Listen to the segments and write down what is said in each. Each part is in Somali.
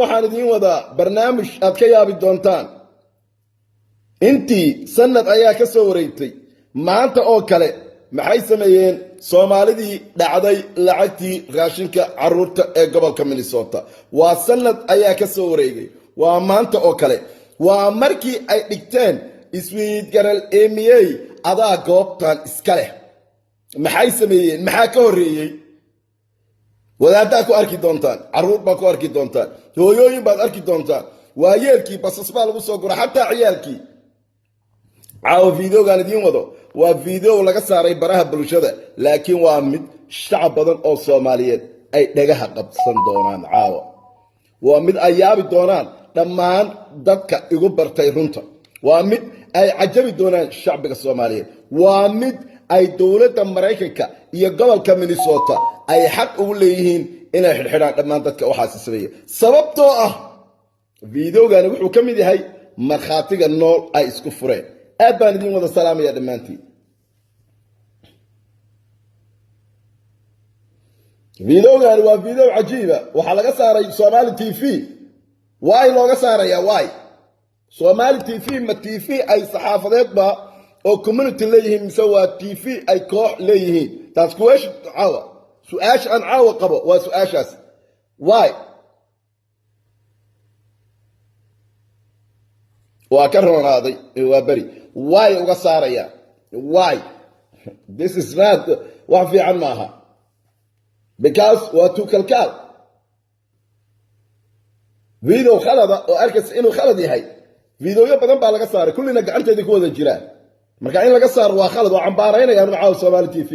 waxaan idin wadaa barnaamij aad ka yaabi doontaan. intii sanad ayaa ka soo wareegtay maanta oo kale maxay sameeyeen Soomaalidii dhacday lacagtii raashinka caruurta ee gobolka Minnesota. waa sanad ayaa ka soo wareegay, waa maanta oo kale, waa markii ay dhigteen Sweet Girl MA adaa goobtan iska leh. maxay sameeyeen? maxaa ka horeeyay? wadaaddaa ku arki doontaan, caruur baa ku arki doontaan, hooyooyin baad arki doontaan, waayeelkii basas baa lagu soo gura, xataa ciyaalkii. caawa fiideogaan idiin wado waa fiideo laga saaray baraha bulshada, laakiin waa mid shacab badan oo Soomaaliyeed ay dhagaha qabsan doonaan. caawa waa mid ay yaabi doonaan dhammaan dadka igu bartay runta, waa mid ay cajabi doonaan shacbiga Soomaaliyeed, waa mid ay dowladda Mareykanka iyo gobolka Minnesota ay xaq ugu leeyihiin inay xidhxidhaan dhammaan dadka waxaas sameeya. sababtoo ah fiideogan wuxuu ka mid yahay markhaatiga nool ay isku fureen. aad baan idin wada salaamaya dhammaantiin. fiideogan waa fiideo cajiiba, waxaa laga saaray Somali TV. waay looga saarayaa? waay Somali TV ma TV ay saxaafadeedba oo community leeyihiin mise waa TV ay koox leeyihiin? taas kuweesh caawa su-aasha aan caawa qabo waa su-aashaas. waay waa ka roonaaday, waa beri. waay uga saaraya? waay this is not wax fiican maaha, because waa tuukalkaal. video khalada oo arkaysa inuu khalad yahay. videoyo badan baa laga saaray, kullina gacanteedii ku wada jiraan. marka in laga saaro waa khalad. waa cambaaraynayaan caawa Somali TV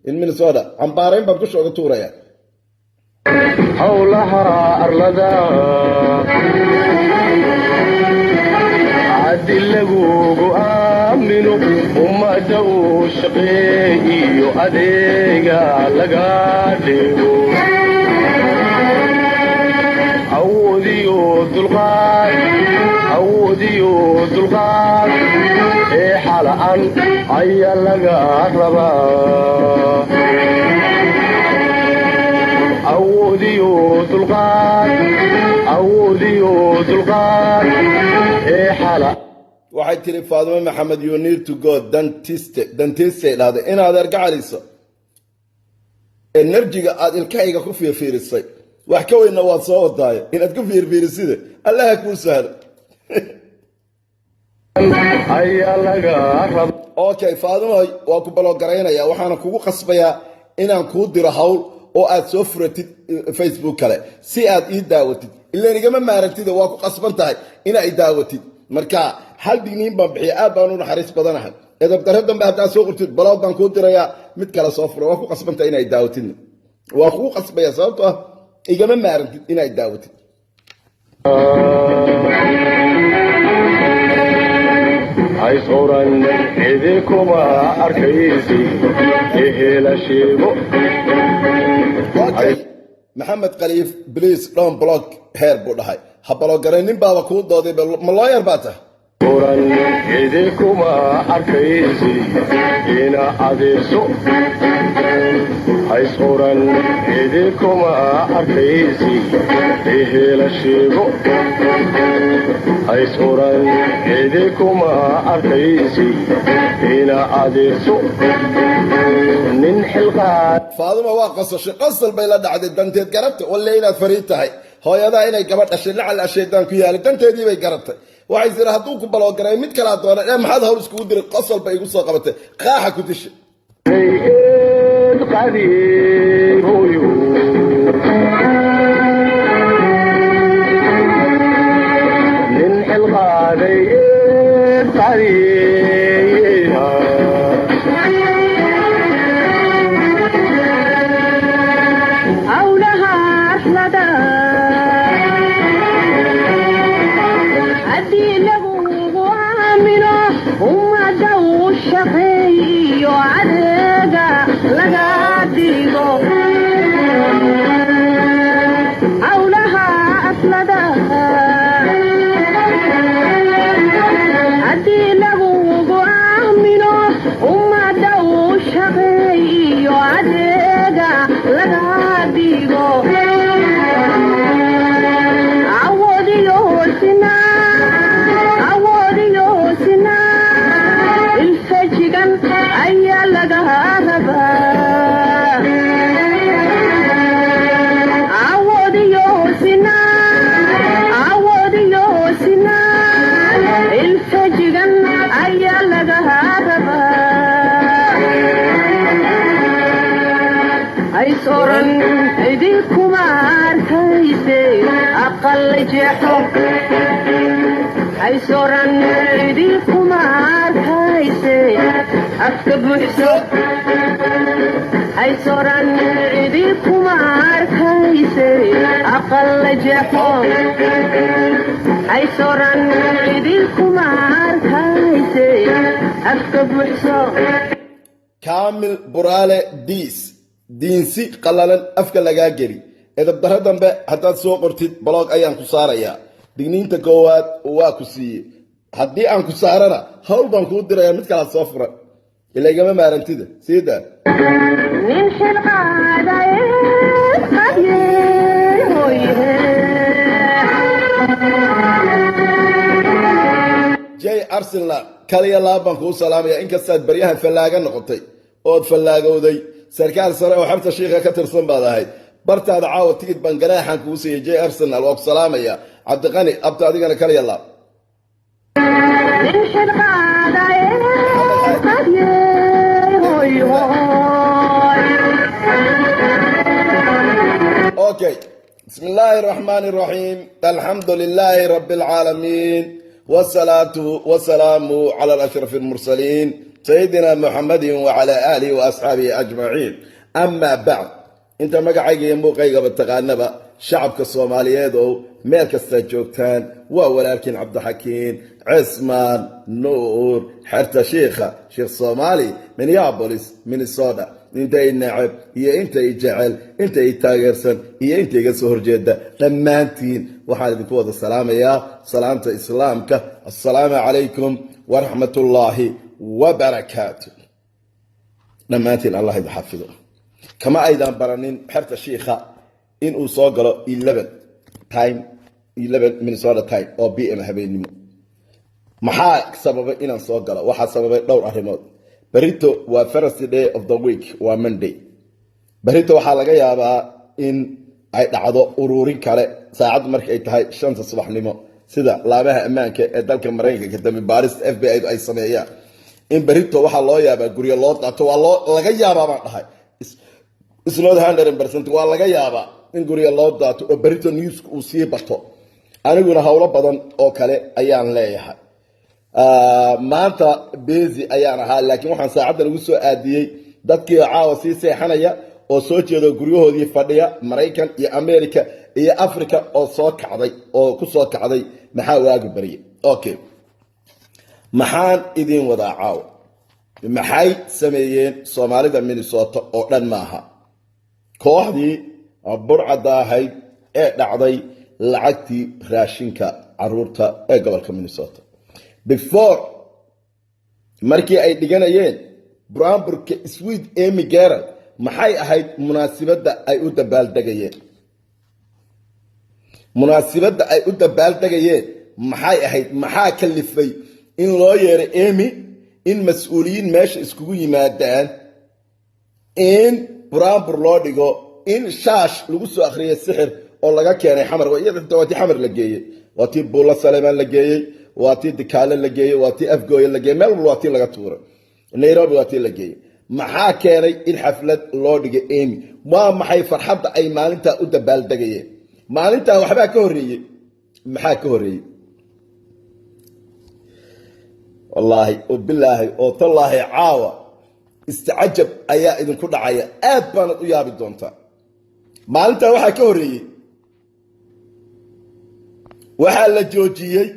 in Minnesota. cambaarayn baan kusha uga tuuraya. howlaha arlada عدي لغوغو آمنو ومدو شقيقيو أديغا لغاديو عوديو دلغاد إيه حالان عيا لغا ربا عوديو دلغاد إيه حالان. waxay tiri Faadimo Maxamed, you need to go dentist dhahday inaad argacaliso enerjiga aad ilkahayga ku fiirfiirisay. wax ka weyna waad soo wadaay inaad ku fiirfiiriside. allaha kuu sahlo. okay Faadimo, waa ku balogaraynaya, waxaana kugu qasbayaa inaan kuu diro hawl oo aad soo furatid Facebook kale si aad ii daawatid. ilaan igama maarantid, waa ku qasban tahay inaad ii daawatid. marka hal digniin baan bixiya, aad baan u naxariis badanahay. edab darro dambe haddaad soo qortid baloog baan kuu dirayaa, mid kale soo fura. waa ku qasbantahay inaad daawatid, waa kugu qasbaya, sababtoo ah igama maarantid inaad daawatid. hay sooran idikuma arkaysi ehela sheego. okay Maxamed Khaliif, please don't block her buu dhahay. ha baloogaraynin baaba kuu dooday, ma lawyer baa tahay? sooran idikuma arkaysi ina adeeso. hay sooran idikuma arkaysi ehela sheego. hay sooran idikuma arkaysi ina adeeso. nin xilqaad. Faadimo waa qasashay, qasal bay la dhacday danteed garabta. walla inaad fariid tahay, hooyadaa inay gabadh dhashay lacal asheedaan ku yaalay, danteedii bay garatay. waxay tiri hadduu ku baloogaray mid kalaa doona ee maxaad hawl iskugu diray? qosol bay igu soo qabatay, qaaxa ku dishay. nin xilqaaday soran idinkuma arkayse aqal jeexo hay soran idinkuma arkayse afka buuxso hay soran idinkuma arkayse aqal jeexo hay soran idinkuma arkayse afka buuxso kaamil buraale diinsi qallalan afka lagaa geli edabdarro dambe haddaad soo qortid blog ayaan ku saarayaa digniinta koowaad waa ku siiye haddii aan ku saarana hawl baan kuu dirayaa mid kala soo fura ila igama maarantida siidaa nin xilqaadaye jay arsenal kaliya laab baan kuu salaamaya inkastaad baryahan fallaaga noqotay ood fallaagowday sarkaal sare oo xabta shiikha ka tirsan baad ahayd bartaada caawa tigid baan ganaaxan kuu siiyey jay arsenal waa ku salaamaya cabdiqani abta adigana kaliya laab اوكي بسم الله الرحمن الرحيم الحمد لله رب العالمين والصلاة والسلام على الأشرف المرسلين سيدنا محمد وعلى آله وأصحابه أجمعين أما بعد انت مقعيق ينبوقيق بالتغانبة شعبك الصوماليات مالك السجوكتان ولكن عبد الحكيم عثمان نور حتى شيخ صومالي من يابوليس من الصودة انت النعب هي انت يجعل انت يتاجرسن هي انت يقصهر جدا لما انتين وحالة كوض السلام يا سلامة إسلامك السلام عليكم ورحمة الله وبركاته لما انتين الله يحفظه كما أيضا برانين حتى الشيخ إن أصاقله 11 تايم 11 من صورة تايم أو بي إم هبين maxaa sababay inaan soo galo waxa sababay dhowr arrimood barito waa first day of the week waa monday barito waxa laga yaabaa in ay dhacdo ururin kale saacad markay tahay 5 subaxnimo sida laabaha ammaanka ee dalka Mareykanka ka dambe baaris FBI ay sameeyaan in barito waxa loo yaabaa guriga loo qaato waa laga yaabaa baan dhahay is not 100% waa laga yaabaa in guriga loo qaato oo barito news uu sii bato aniguna hawlo badan oo kale ayaan leeyahay maanta busy ayaan ahaa laakiin waxaan saacadda lagu soo aadiyay dadkii caawa sii seexanaya oo soo jeedo guryahoodii fadhiya Mareykan iyo America iyo Africa oo soo kacday oo ku soo kacday maxaa waagu bariye okay maxaan idin wadaa caawa maxay sameeyeen Soomaalida Minnesota oo dhan maaha kooxdii burcada ahayd ee dhacday lacagtii raashinka caruurta ee gobolka Minnesota before markii ay dhiganayeen Branburka Sweet Amy Garrett maxay ahayd munaasabada ay u dabaaldegayeen maxay ahayd maxaa kalifay in loo yeero Amy in mas'uuliyiin meesha iskugu yimaadaan in Branbur loo dhigo in shaash lagu soo akhriyo sixir oo laga keenay xamar iyada inta xamar la geeyay waatii Buula Saleeman la geeyay waatii Dikaale la geeyay waatii Afgooy la geeyay meel walba waatii laga tuuray Nairobi waatii la geeyay maxaa keenay in xaflad loo dhigo Amy waa maxay farxadda ay maalinta u dabaaldegayeen maalinta waxba ka horeeyay maxaa ka horeeyay wallahi billahi oo tallahi caawa istacajab ayaa idin ku dhacaya aad baan u yaabi doontaa maalinta waxa ka horeeyay waxa la joojiyay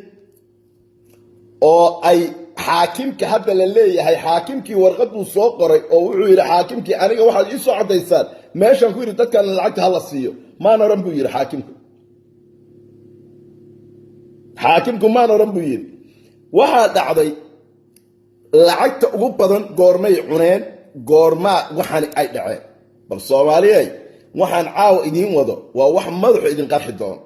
oo ay xaakimka hadda la leeyahay xaakimkii warqadu soo qoray oo wuxuu yiri xaakimkii aniga waxaad ii soo cadeysaan meeshan ku yiri dadkan lacagta hala siiyo maan oran buu yiri xaakimku maan oran buu yiri waxa dhacday lacagta ugu badan goormay cuneen goorma waxan ay dhaceen bal Soomaaliyeey waxaan caaw idin wado waa wax madaxu idin qarxi doon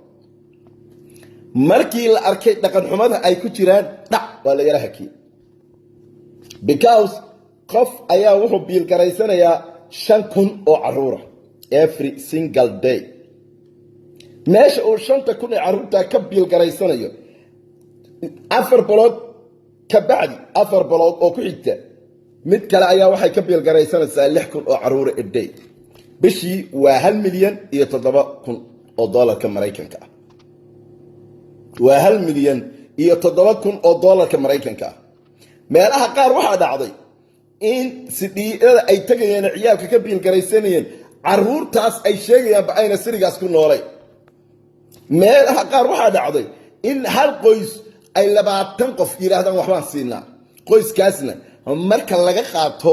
markii la arkay dhaqan xumada ay ku jiraan dhac waa la yara hakii because qof ayaa wuxuu biil garaysanayaa 5,000 oo caruura every single day meesha uu 5,000 ee caruurta ka biil garaysanayo 4 bilood ka bacdi 4 bilood oo ku xigta mid kale ayaa waxay ka biil garaysanaysaa 6,000 oo caruura a day bishii waa 1 milyan iyo 7 kun oo doolarka Mareykanka ah waa 1 milyan iyo 7 kun oo doolarka Mareykanka ah meelaha qaar waxaa dhacday in sidiyada ay tagayeen ciyaalka ka biil garaysanayeen caruurtaas ay sheegayaan ba ayna sirigaas ku noolay meelaha qaar waxaa dhacday in hal qoys ay 20 qof yiraahdaan waxbaan siinaa qoyskaasna marka laga qaato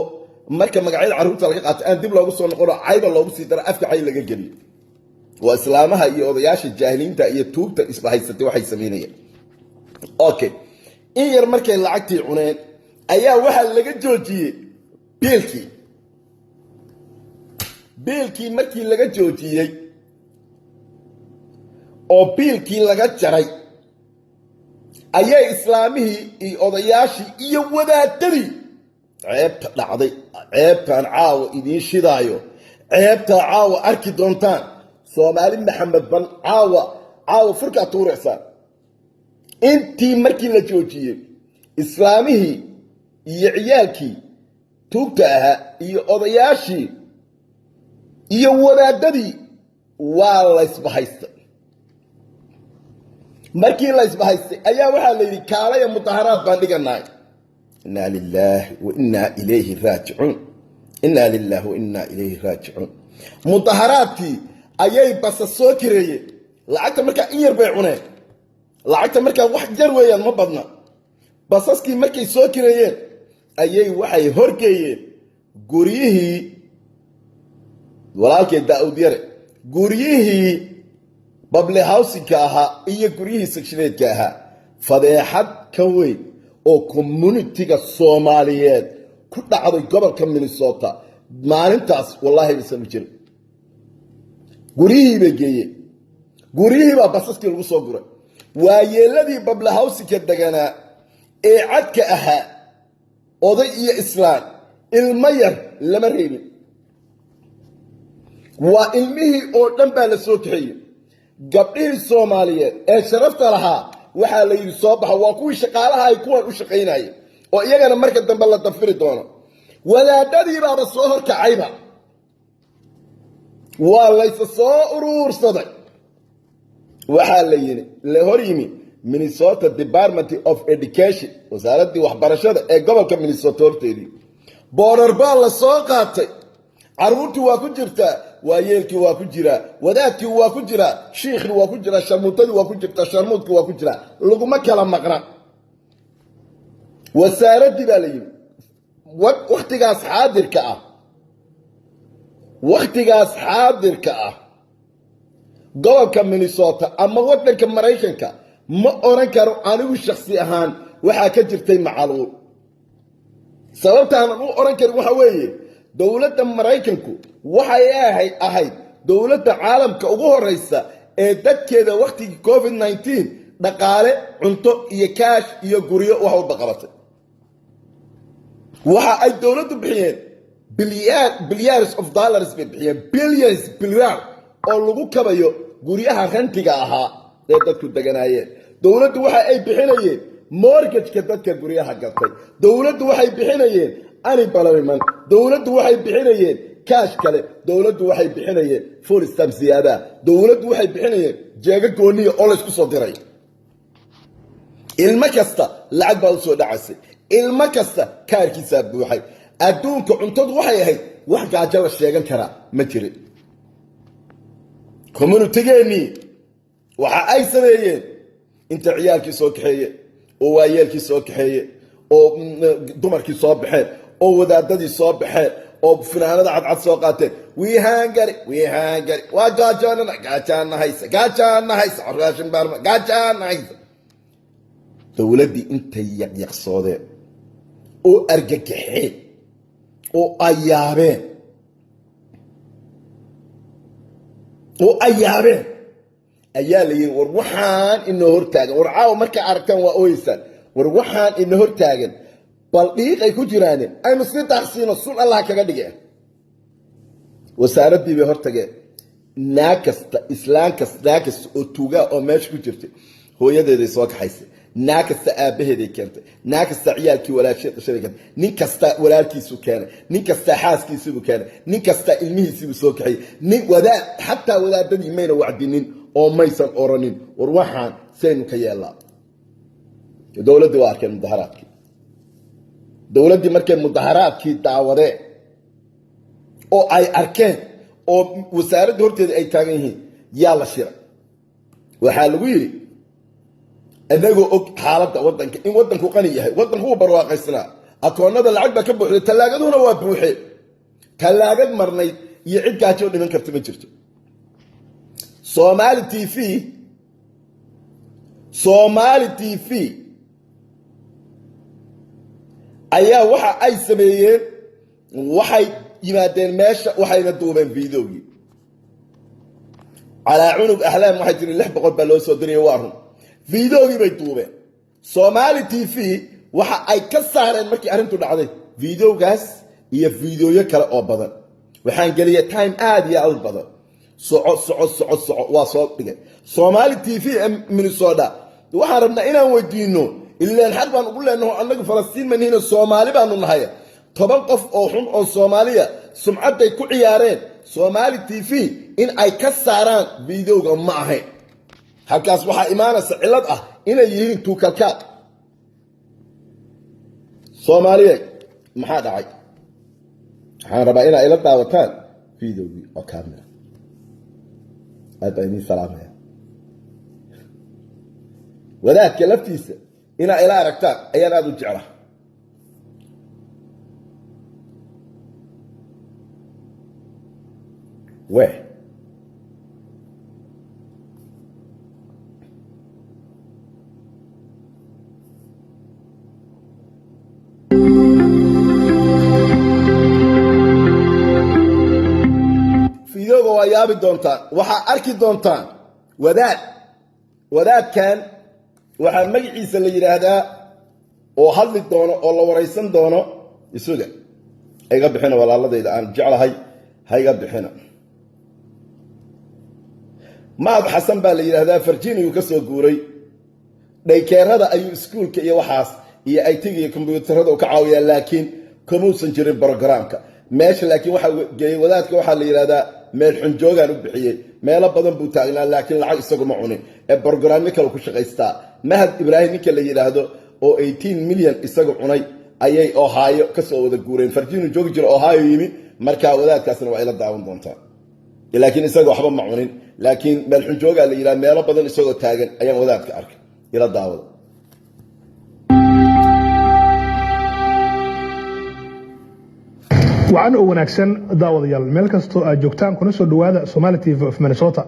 marka magacyada caruurta laga qaato aan dib loogu soo noqono cayba loogu sii daro afka cay laga geliyo waa islaamaha iyo odayaasha jaahiliinta iyo tuugta isbahaysatay waxay sameynayaan okay in yar markay lacagtii cuneen ayaa waxa laga joojiyay biilkii markii laga joojiyay oo biilkii laga jaray ayay islaamihii iyo odayaashii iyo wadaadadii ceebta dhacday ceebtaan caawa idiin shidaayo ceebtaa caawa arki doontaan Soomaali Maxamed ban caawa furka tuuraysan intii markii la joojiyay islaamihii iyo ciyaalkii tuugta ahaa iyo odayaashii iyo wadaadadii waa la isbahaystay markii la isbahaystay ayaa waxaa la yidhi kaalaya mudaharaad baan dhiganaay inna lillahi wa inna ilayhi raaji'uun inna lillahi wa inna ilayhi raaji'uun mudaharaadkii ayay basa soo kireeyeen lacagta markaa in yar bay cuneen lacagta markaa wax jar weeyaan ma badna basaskii markay soo kireeyeen ayay waxay horgeeyeen guryihii walaalkay Daawud Yare guryihii bable housing-ka ahaa iyo guryihii sekshineedka ahaa fadeexad ka weyn oo community-ga Soomaaliyeed ku dhacday gobolka Minnesota maalintaas wallahi bisan jirin guryihii bay geeyeen guryihii baa basaskii lagu soo guray waa yeeladii bable housing-ka deganaa ee cadka ahaa oday iyo islaan ilmo yar lama reebin waa ilmihii oo dhan baa la soo kaxeeyey gabdhihii Soomaaliyeed ee sharafta lahaa waxaa la yidhi soo baxa waa kuwii shaqaalaha ay kuwan u shaqaynayeen oo iyagana marka dambe la dafiri doono wadaadadii baaba soo horkacayba waa laysa soo uruursaday waxaa la yidhi la hor yimi Minnesota Department of Education wasaaradii waxbarashada ee gobolka Minnesota horteedii border baa la soo qaatay caruurtii waa ku jirtaa waayeelkii waa ku jira wadaadkii waa ku jira sheekhii waa ku jira sharmuutadii waa ku jirta sharmuudkii waa ku jira laguma kala maqna wasaaradii baa la yidhi waqtigaas xaadirka ah gobolka Minnesota ama wadanka Mareykanka ma oran karo anigu shakhsi ahaan waxa ka jirtay macaluul sababtaan u oran karo waxa weeye dawladda Mareykanku waxay ahayd dawladda caalamka ugu horeysa ee dadkeeda waqtigii COVID-19 dhaqaale cunto iyo kaash iyo guryo wax u baqabatay waxa ay dawladdu bixiyeen billions of dollars bixiyeen billions oo lagu kabayo guryaha rantiga ahaa ee dadku deganaayeen dawladdu waxa ay bixinayeen mortgage-ka dadka guryaha gatay dawladdu waxay bixinayeen unemployment dawladdu waxay bixinayeen kaash kale dawladdu waxay bixinayeen full stamp ziyaada dawladdu waxay bixinayeen jeega gooniya oo la isku soo diray ilma kasta lacag baa u soo dhacaysay ilma kasta kaarkiisa buuxay adduunka cuntadu waxay ahayd wax gaajo la sheegan kara ma jirin community-geeni waxa ay sameeyeen inta ciyaalkii soo kaxeeyeen oo waayeelkii soo kaxeeyeen oo dumarkii soo baxeen oo wadaadadii soo baxeen oo finaanada cadcad soo qaateen wiihangari waa gaajaana haysa raashin baarma gaajaana haysa dawladdii intay yaqyaqsoodeen oo argagaxeen oo ayaabeen ayaa la yidhi war waxaan inoo hortaagan war caawa markaa aragtaan waa ooyeysaan war waxaan inoo hortaagan bal dhiiqay ku jiraane aynu sii daaqsiino sun allah kaga dhige wasaaraddii bay hortageen naag kasta islaan kasta naag kasta oo tuugaa oo meesha ku jirtay hooyadeeday soo kaxaysay naakasta aabaheeday keentay naakasta ciyaalkii walaasheed dhashay keentay nin kasta walaalkiisu keenay nin kasta xaaskiisu keenay nin kasta ilmihiisu soo kaxay nin wadaad xataa wadaadadii mayna wacdinin oo maysan oranin war waxaan saynu ka yeelaa dowladdu waa arkeen mudaharaadkii dowladdii markay mudaharaadkii daawadeen oo ay arkeen oo wasaaradda horteeda ay taagan yihiin yaa la shiray waxaa lagu yidhi anagoo og xaaladda waddanka in waddanku qani yahay waddanku wuu barwaaqaysnaa akoonnada lacag baa ka buuxday tallaagaduna waa buuxeen tallaagad marnayd iyo cid gaajoo dhiman karta ma jirto Somali TV ayaa waxa ay sameeyeen waxay yimaadeen meesha waxayna duubeen fiidiyowgii calaa cunug ahlaam waxay tiri 600 baa loo soo diriyay waa run fiidiyowgii bay duubeen Somali TV waxa ay ka saareen markii arrintu dhacday fiidiyowgaas iyo fiidiyoyo kale oo badan waxaan geliyay time aad iyo aad badan soco waa soo dhigay Somali TV Minnesota waxaan rabnaa inaan weydiino ilaa xad baan ugu leenahay annagu Falastiin manina Soomaali baanu nahay 10 qof oo xun oo Soomaaliya sumcaday ku ciyaareen Somali TV in ay ka saaraan fiidiyowga ma ahayn halkaas waxa imaanaysa cilad ah inay yihiin tuukalka Soomaaliya maxaa dhacay waxaan rabaa inay ila daawataan fiidiyowgii oo kaamil أبني سلامة وذاك كلفتيس إن إلى ركتان أيانا ذو الجعرة وين fiidiyowga waa yaabi doontaan waxaa arki doontaan wadaadkan waxaa magaciisa la yidhaahdaa oo hadli doono oo la waraysan doono isuga hayga bixina walaaladayda aan jeclahay hayga bixina maad xasan baa la yidhaahdaa Virginia ka soo guuray dhaykeerada ayuu iskuulka iyo waxaas iyo IT-ga iyo kombiyuutarada u ka caawiyaa laakiin kamuusan jirin programka meesha laakiin waxa geeyay wadaadka waxa la yiraahdaa meel xunjoogan u bixiyay meelo badan buu taagnaa laakiin lacag isagu ma cunin ee programka kale ku shaqaystaa mahad ibraahim ninka la yiraahdo oo 18 milyan isagu cunay ayay Ohio ka soo wada guureen Virginia joogi jira Ohio yimi marka wadaadkaasna waa ila daawan doontaa laakiin isagu waxba ma cunin laakiin meel xunjooga la yiraahdo meelo badan isagoo taagan ayaan wadaadka arkay ila daawada وعن وناكسن داود يال مeel kasto aad joogtaan kuna soo dhawaada Somali TV of Minnesota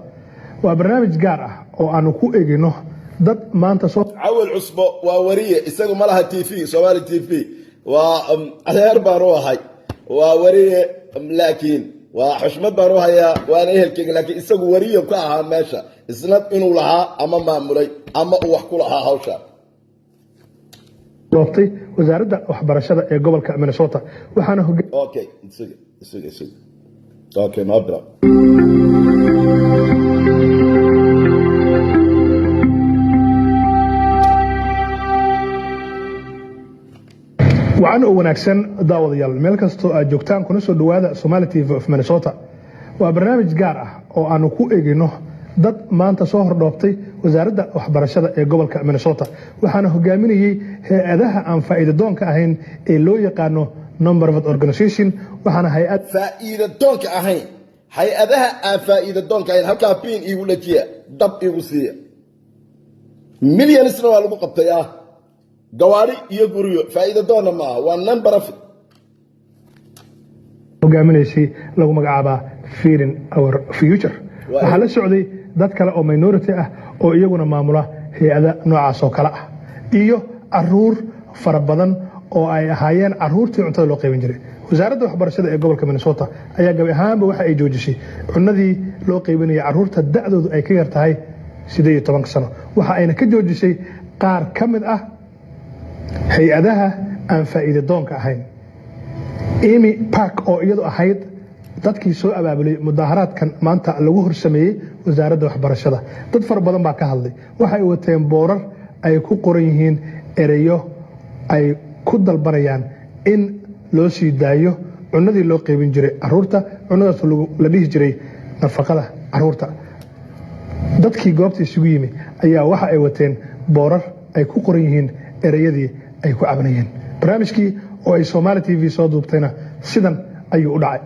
waa barnaamij gaar ah oo aanu ku eegino dad maanta soo awal cusbo waa wariye isagu malaha TV Somali TV waa adeer baan u ahay waa wariye laakiin waa xushmad baan u hayaa waana ehelkayga laakiin isagu wariye ka ahaa meesha isna inuu lahaa ama maamulay ama uu wax ku lahaa hawsha doortay wasaaradda waxbarashada ee gobolka Minnesota waxaana okay no problem وعن وناكسن داود يال meel kasto aad joogtaan kuna soo dhawaada Somali TV of Minnesota waa barnaamij gaar ah oo aanu ku eegino dad maanta soo hordhooftay wasaaradda waxbarashada ee gobolka Minnesota waxaana hogaaminayay hay'adaha aan faa'iido doonka ahayn ee loo yaqaano non-profit organization waxaana hay'ad faa'iido doonka ahayn hay'adaha aan faa'iido doonka ahayn halka pin igu dhajiya dab igu siiya milyanisna waa lagu qabtay gawaari iyo guriyo faa'iido doona ma waa non-profit hogaaminaysay lagu magacaabaa Feeding Our Future waxaa la socday dad kale oo minority ah oo iyaguna maamula hay'ada noocaas oo kale ah iyo caruur fara badan oo ay ahaayeen caruurtii cuntada loo qaybin jiray wasaaradda waxbarashada ee gobolka Minnesota ayaa gabi ahaanba waxa ay joojisay cunadii loo qaybinayay caruurta da'doodu ay ka yar tahay 18 sano waxa ayna ka joojisay qaar ka mid ah hay'adaha aan faa'iido doonka ahayn Amy Park oo iyadu ahayd dadkii soo abaabulay mudaharaadkan maanta lagu horsameeyay wasaaradda waxbarashada dad far badan baa ka hadlay waxa ay wateen boorar ay ku qoran yihiin ereyo ay ku dalbanayaan in loo sii daayo cunadii loo qaybin jiray caruurta, cunadaas la dhihi jiray nafaqada caruurta. dadkii goobta isugu yimi ayaa waxa ay wateen boorar ay ku qoran yihiin ereyadii ay ku cabanayeen. barnaamijkii oo ay Somali TV soo duubtayna sidan ayuu u dhacay.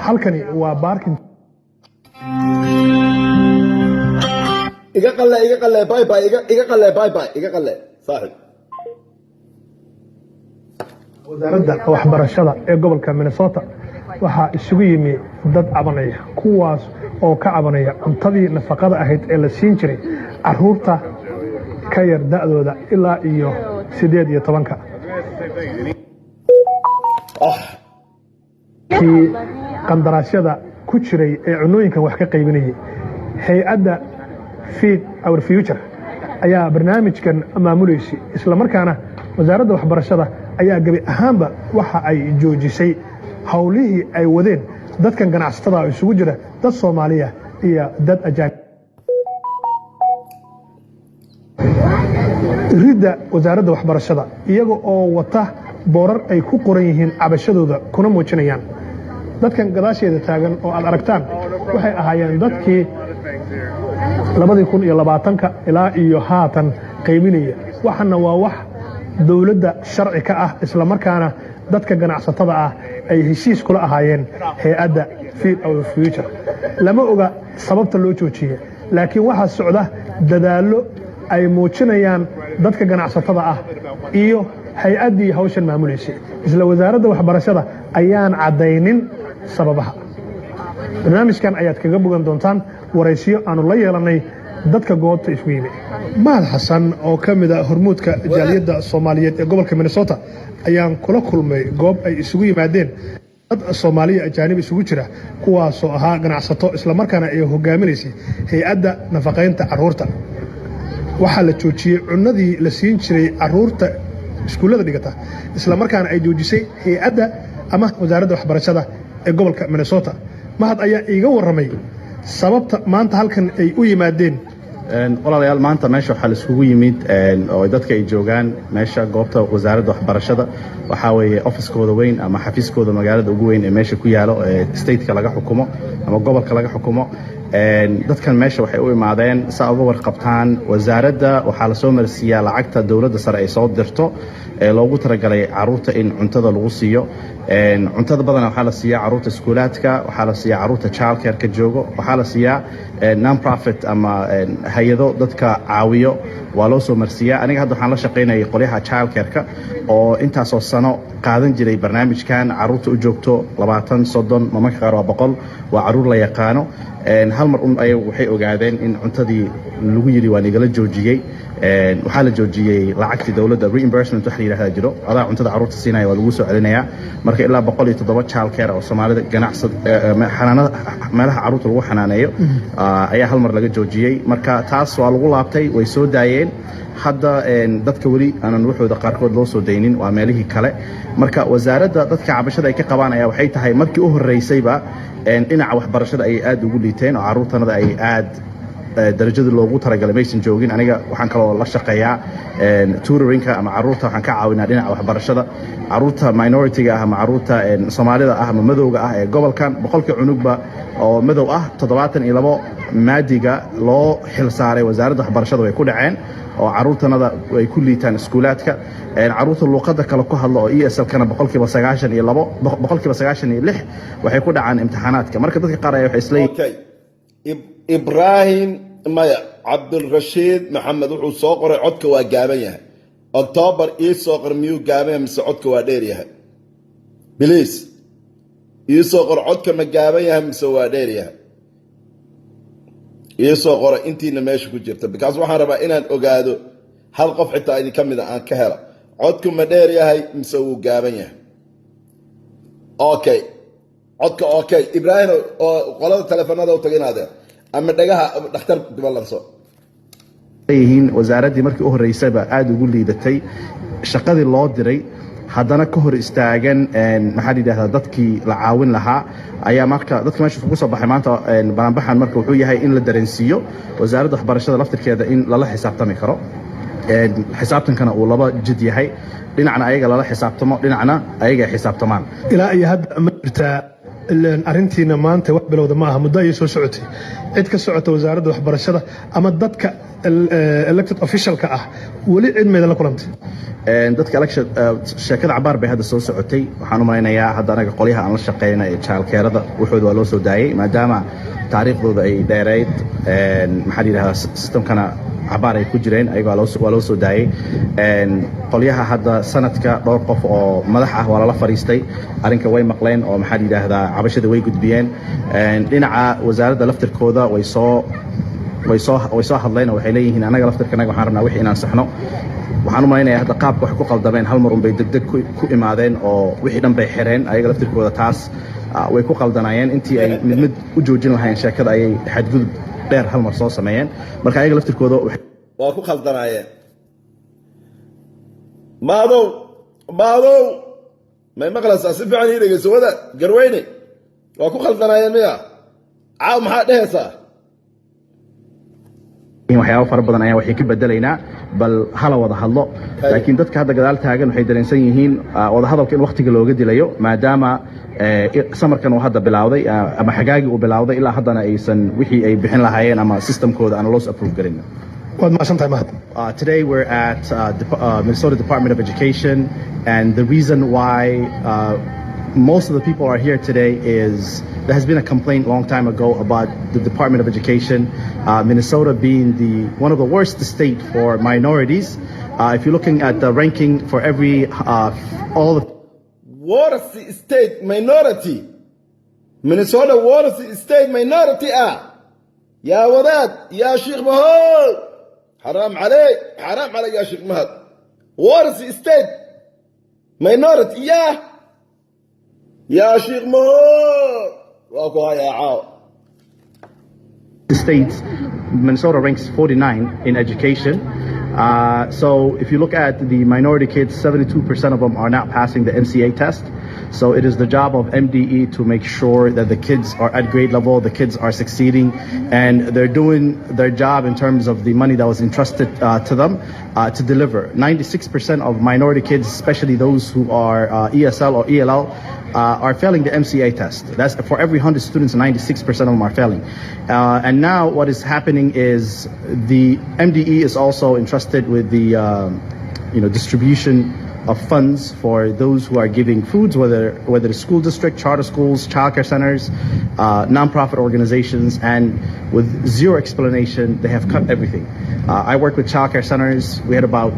halkani waa baarkin iga qalle bye bye iga qalle saaxib. wasaaradda waxbarashada ee gobolka Minnesota waxaa isugu yimi dad cabanaya, kuwaas oo ka cabanaya cuntadii nafaqada ahayd ee la siin jiray caruurta ka yar da'dooda ilaa iyo 18. kii qandaraasyada ku jiray ee cunooyinkan wax ka qaybinayay hay'adda Feed Our Future ayaa barnaamijkan maamuleysay, isla markaana wasaaradda waxbarashada ayaa gabi ahaanba waxa ay joojisay hawlihii ay wadeen dadkan ganacsatada oo isugu jira dad Soomaaliya iyo dad ajaanib. ridda wasaaradda waxbarashada iyaga oo wata boorar ay ku qoran yihiin cabashadooda kuna muujinayaan. dadkan gadaasheeda taagan oo aad aragtaan waxay ahaayeen dadkii 2020 ilaa iyo haatan qaybinaya. waxana waa wax dawladda sharci ka ah, isla markaana dadka ganacsatada ah ay heshiis kula ahaayeen hay'adda Feed Our Future. lama oga sababta loo joojiyay, laakiin waxa socda dadaallo ay muujinayaan dadka ganacsatada ah iyo hay'addii hawshan maamuleysay. isla wasaaradda waxbarashada ayaan cadaynin sababaha. barnaamijkan ayaad kaga bogan doontaan waraysiyo aanu la yeelanay dadka goobta isugu yimi. Mahad Xasan oo ka mid ah hormuudka jaaliyadda Soomaaliyeed ee gobolka Minnesota ayaan kula kulmay goob ay isugu yimaadeen dad Soomaaliya ajaanib isugu jira, kuwaas oo ahaa ganacsato isla markaana ay hogaaminaysay hay'adda nafaqeynta caruurta. waxaa la joojiyay cunadii la siin jiray caruurta iskuulada dhigata, isla markaana ay joojisay hay'adda ama wasaaradda waxbarashada ee gobolka Minnesota. Mahad ayaa iiga waramay sababta maanta halkan ay u yimaadeen. walaalayaal, maanta meesha waxaa la isugu yimid oo dadka ay joogaan meesha goobta wasaaradda waxbarashada. waxaa weeye ofiskooda weyn ama xafiiskooda magaalada ugu weyn ee meesha ku yaalo ee stateka laga xukumo ama gobolka laga xukumo. dadkan meesha waxay u imaadeen saa uga warqabtaan wasaaradda waxaa la soo marsiiyaa lacagta dawladda sare ay soo dirto ee loogu talagalay caruurta in cuntada lagu siiyo. cuntada badanaa waxaa la siiyaa caruurta iskuulaadka, waxaa la siiyaa caruurta childcare-ka joogo, waxaa la siiyaa non-profit ama hay-ado dadka caawiyo waa loo soo marsiiyaa. aniga hadda waxaan la shaqaynayay qolyaha childcare-ka oo intaasoo sano qaadan jiray barnaamijkan. caruurta u joogto 20, 30, mamarka qaar waa 100. waa caruur la yaqaano. hal mar waxay ogaadeen in cuntadii lagu yiri waa nigala joojiyey. waxaa la joojiyey lacagtii dawladda reimbursement wax la yiraahdo jiro, adaa cuntada caruurta siinaya waa lagu soo celinayaa. marka ilaa 107 childcare oo Soomaalida ganacsad xanaanada meelaha caruurta lagu xanaaneeyo ayaa hal mar laga joojiyey. marka taas waa lagu laabtay, way soo daayeen. hadda dadka weli aanan waxooda qaarkood loo soo daynin waa meelihii kale. marka wasaaradda dadka cabashada ay ka qabaan ayaa waxay tahay markii u horeysayba dhinaca waxbarashada ay aad ugu liiteen oo caruurtanada ay aad darajada loogu talagalay maysan joogin. aniga waxaan kaloo la shaqeeyaa tutorinka ama caruurta waxaan ka caawinaa dhinaca waxbarashada. caruurta minority-ga ah ama caruurta Soomaalida ah ama madowga ah ee gobolkan boqolkii cunugba oo madow ah 72 maadiga loo xil saaray wasaaradda waxbarashada way ku dhaceen oo caruurtanada ay ku liitaan iskuulaadka. caruurta luqadda kale ku hadla oo ESL-kana 96% waxay ku dhacaan imtixaanaadka. marka dadka qaar ayaa waxay isleeyihiin Ibrahim maya Cabdulrashiid Maxamed wuxuu soo qoray codka waa gaaban yahay. October ii soo qor miyuu gaaban yahay mise codka waa dheer yahay? Please ii soo qor codka ma gaaban yahay mise waa dheer yahay? ii soo qor intiina meesha ku jirta, because waxaan rabaa inaan ogaado hal qof xitaa idin kamid ah aan ka helo codku ma dheer yahay mise wuu gaaban yahay. Okay, codka okay. Ibrahim oo qolada telefoonada u tagaynaadeen ama dhagaha dhakhtar dibalanso yihiin. wasaaraddii markii u horeysayba aad ugu liidatay shaqadii loo diray haddana ka hor istaagan maxaa la yidhahdaa dadkii la caawin lahaa ayaa marka dadka meesha ku soo baxay maanta banaanbaxan marka wuxuu yahay in la dareensiiyo wasaaradda waxbarashada laftirkeeda in lala xisaabtami karo xisaabtankana uu laba jid yahay dhinacna ayaga lala xisaabtamo dhinacna ayaga ay xisaabtamaan ilaa iyo hadda ma jirtaa arrintiina maanta wax bilowda ma aha muddo ayay soo socotay cid ka socota wasaaradda waxbarashada ama dadka elected officialka ah weli cid meedan la kulantay dadka election sheekada cabaar bay hadda soo socotay waxaan u malaynayaa hadda anaga qolyaha aan la shaqeyna ee childcare-da waxooda waa loo soo daayay maadaama taariikhdooda ay dheereyd maxaa la yidhahdaa systemkana cabaar ay ku jireen ayaga waa loo soo daayay qolyaha hadda sanadka dhowr qof oo madax ah waa lala fariistay arrinka way maqleen oo maxaa la yidhaahdaa cabashada way gudbiyeen dhinaca wasaaradda laftirkooda way soo hadleen oo waxay leeyihiin anaga laftirkanaga waxaan rabnaa wixii inaan saxno waxaan u malaynayaa hadda qaabka wax ku qaldameen hal mar un bay degdeg ku imaadeen oo wixii dhan bay xireen ayaga laftirkooda taas way ku qaldanaayeen intii ay mid u joojin lahayn sheekada ayay xadgudub dheer hal mar soo sameeyeen marka ayaga laftirkooda waa ku khaldanaayeen maadow may maqlaysaa si fiican ii dhegeyso wadaad garweyne waa ku khaldanaayeen miya caaw maxaa dhehaysaa waxyaabo fara badan ayaan waxay ka bedelaynaa bal hala wada hadlo laakiin dadka hadda gadaal taagan waxay dareensan yihiin wada hadalka in waqtiga looga dilayo maadaama samarkan uu hadda bilowday ama xagaagii uu bilowday ilaa haddana aysan wixii ay bixin lahaayeen ama systemkooda aan loo approve garin waad mahadsantahay mahad Today we're at Minnesota Department of Education and the reason why most of the people are here today is there has been a complaint a long time ago about the Department of Education, Minnesota being one of the worst state for minorities. If you're looking at the ranking for all the worst state minority, Minnesota worst state minority يا ولاد يا شيخ مهود حرام عليك يا شيخ مهود worst state minority يا شيخ مهود واكو يا عاو states, Minnesota ranks 49 in education. So if you look at the minority kids, 72% of them are not passing the MCA test. So it is the job of MDE to make sure that the kids are at grade level, the kids are succeeding, and they're doing their job in terms of the money that was entrusted to them to deliver. 96% of minority kids, especially those who are ESL or ELL, are failing the MCA test. That's for every 100 students, 96% of them are failing. And now what is happening is the MDE is also entrusted with the distribution of funds for those who are giving foods, whether it's school district, charter schools, childcare centers, nonprofit organizations, and with zero explanation, they have cut everything. I work with childcare centers. We had about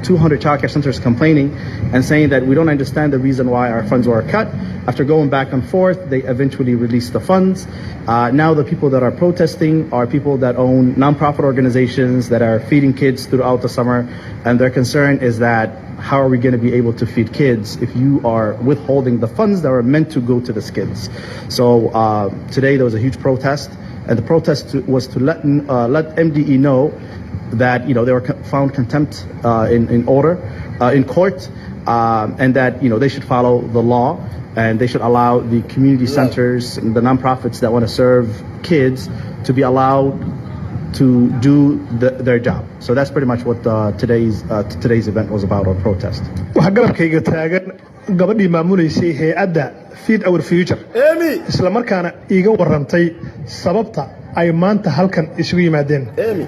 200 childcare centers complaining and saying that we don't understand the reason why our funds were cut. After going back and forth, they eventually released the funds. Now the people that are protesting are people that own nonprofit organizations that are feeding kids throughout the summer, and their concern is that how are we going to be able to feed kids if you are withholding the funds that are meant to go to these kids? So today there was a huge protest, and the protest was to let MDE know that they were found contempt in court, and that they should follow the law, and they should allow the community centers and the nonprofits that want to serve kids to be allowed to do their job. So that's pretty much what today's event was about, or protest. waxaa garabkayga taagan gabadhii maamulaysay hay-adda Feed Our Future isla markaana iiga warantay sababta ay maanta halkan isugu yimaadeen.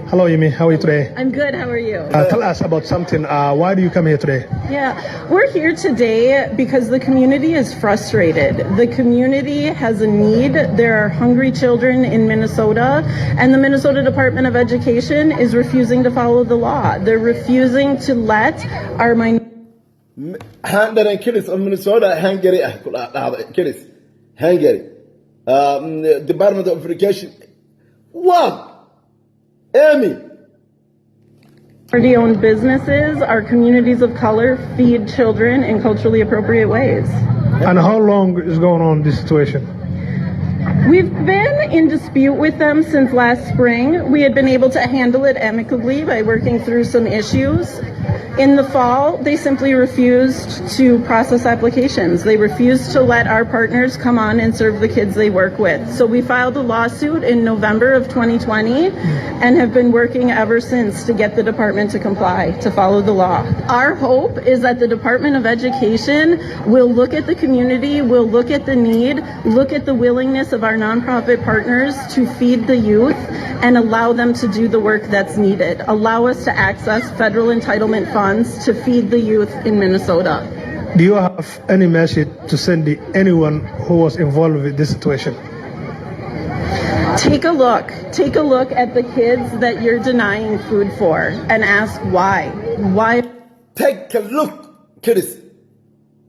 Hello Yemi, how are you today? I'm good, how are you? Tell us about something. Why do you come here today? Yeah, we're here today because the community is frustrated. The community has a need. There are hungry children in Minnesota, and the Minnesota Department of Education is refusing to follow the law. They're refusing to let our Handering kids of Minnesota, Hungary, kids, Hungary, Department of Education. What? Amy. minority-owned businesses, our communities of color feed children in culturally appropriate ways. And how long is going on this situation? We've been in dispute with them since last spring. We had been able to handle it amicably by working through some issues. In the fall, they simply refused to process applications. They refused to let our partners come on and serve the kids they work with. So we filed a lawsuit in November of 2020 and have been working ever since to get the department to comply, to follow the law. Our hope is that the Department of Education will look at the community, will look at the need, look at the willingness of our nonprofit partners to feed the youth and allow them to do the work that's needed. Allow us to access federal entitlement funds to feed the youth in Minnesota. Do you have any message to send anyone who was involved with this situation? Take a look at the kids that you're denying food for and ask why. Why? Take a look, kids.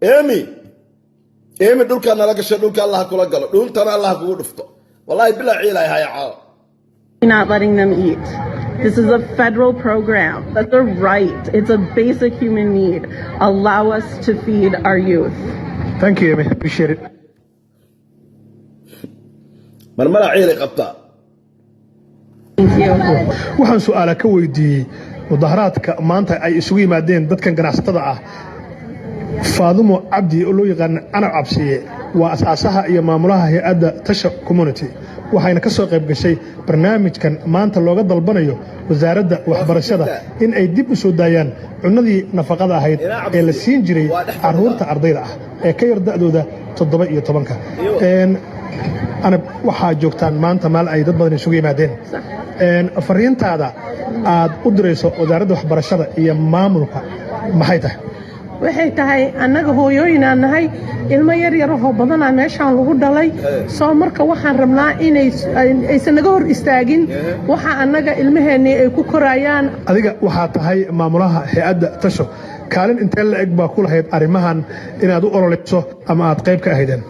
Amy, dhulka nala gashay dhulka Allah kula galo dhuntana Allah kugu dhufto wallahi bila ciilay haycaa Not letting them eat. This is a federal program. That's a right. It's a basic human need. Allow us to feed our youth. Thank you, Amy. Appreciate it. marmara ciilay qabtaa. Thank you. waxaan su'aala ka weydiiyey mudaharaadka maanta ay isugu yimaadeen dadkan ganacsatada ah Faadumo Cabdi oo loo yaqaan Ana Cabsiye waa asaasaha iyo maamulaha hay'adda Tasha Community waxayna ka soo qayb gashay barnaamijkan maanta looga dalbanayo wasaaradda waxbarashada in ay dib u soo daayaan cunadii nafaqada ahayd ee la siin jiray carruurta ardayda ah ee ka yar da'dooda 7 iyo 10 ana waxaa joogtaan maanta maal ay dad badan isugu yimaadeen fariintaada aad u dirayso wasaaradda waxbarashada iyo maamulka maxay tahay waxay tahay annaga hooyooyinaan nahay ilmo yar yarahoo badanaa meeshaan lagu dhalay soo marka waxaan rabnaa aysan naga hor istaagin waxa annaga ilmaheennii ay ku korayaan adiga waxaa tahay maamulaha hay'adda Tasho kaalin intee la eg baa ku lahayd arrimahan inaad u ololeyso ama aad qayb ka ahaydeen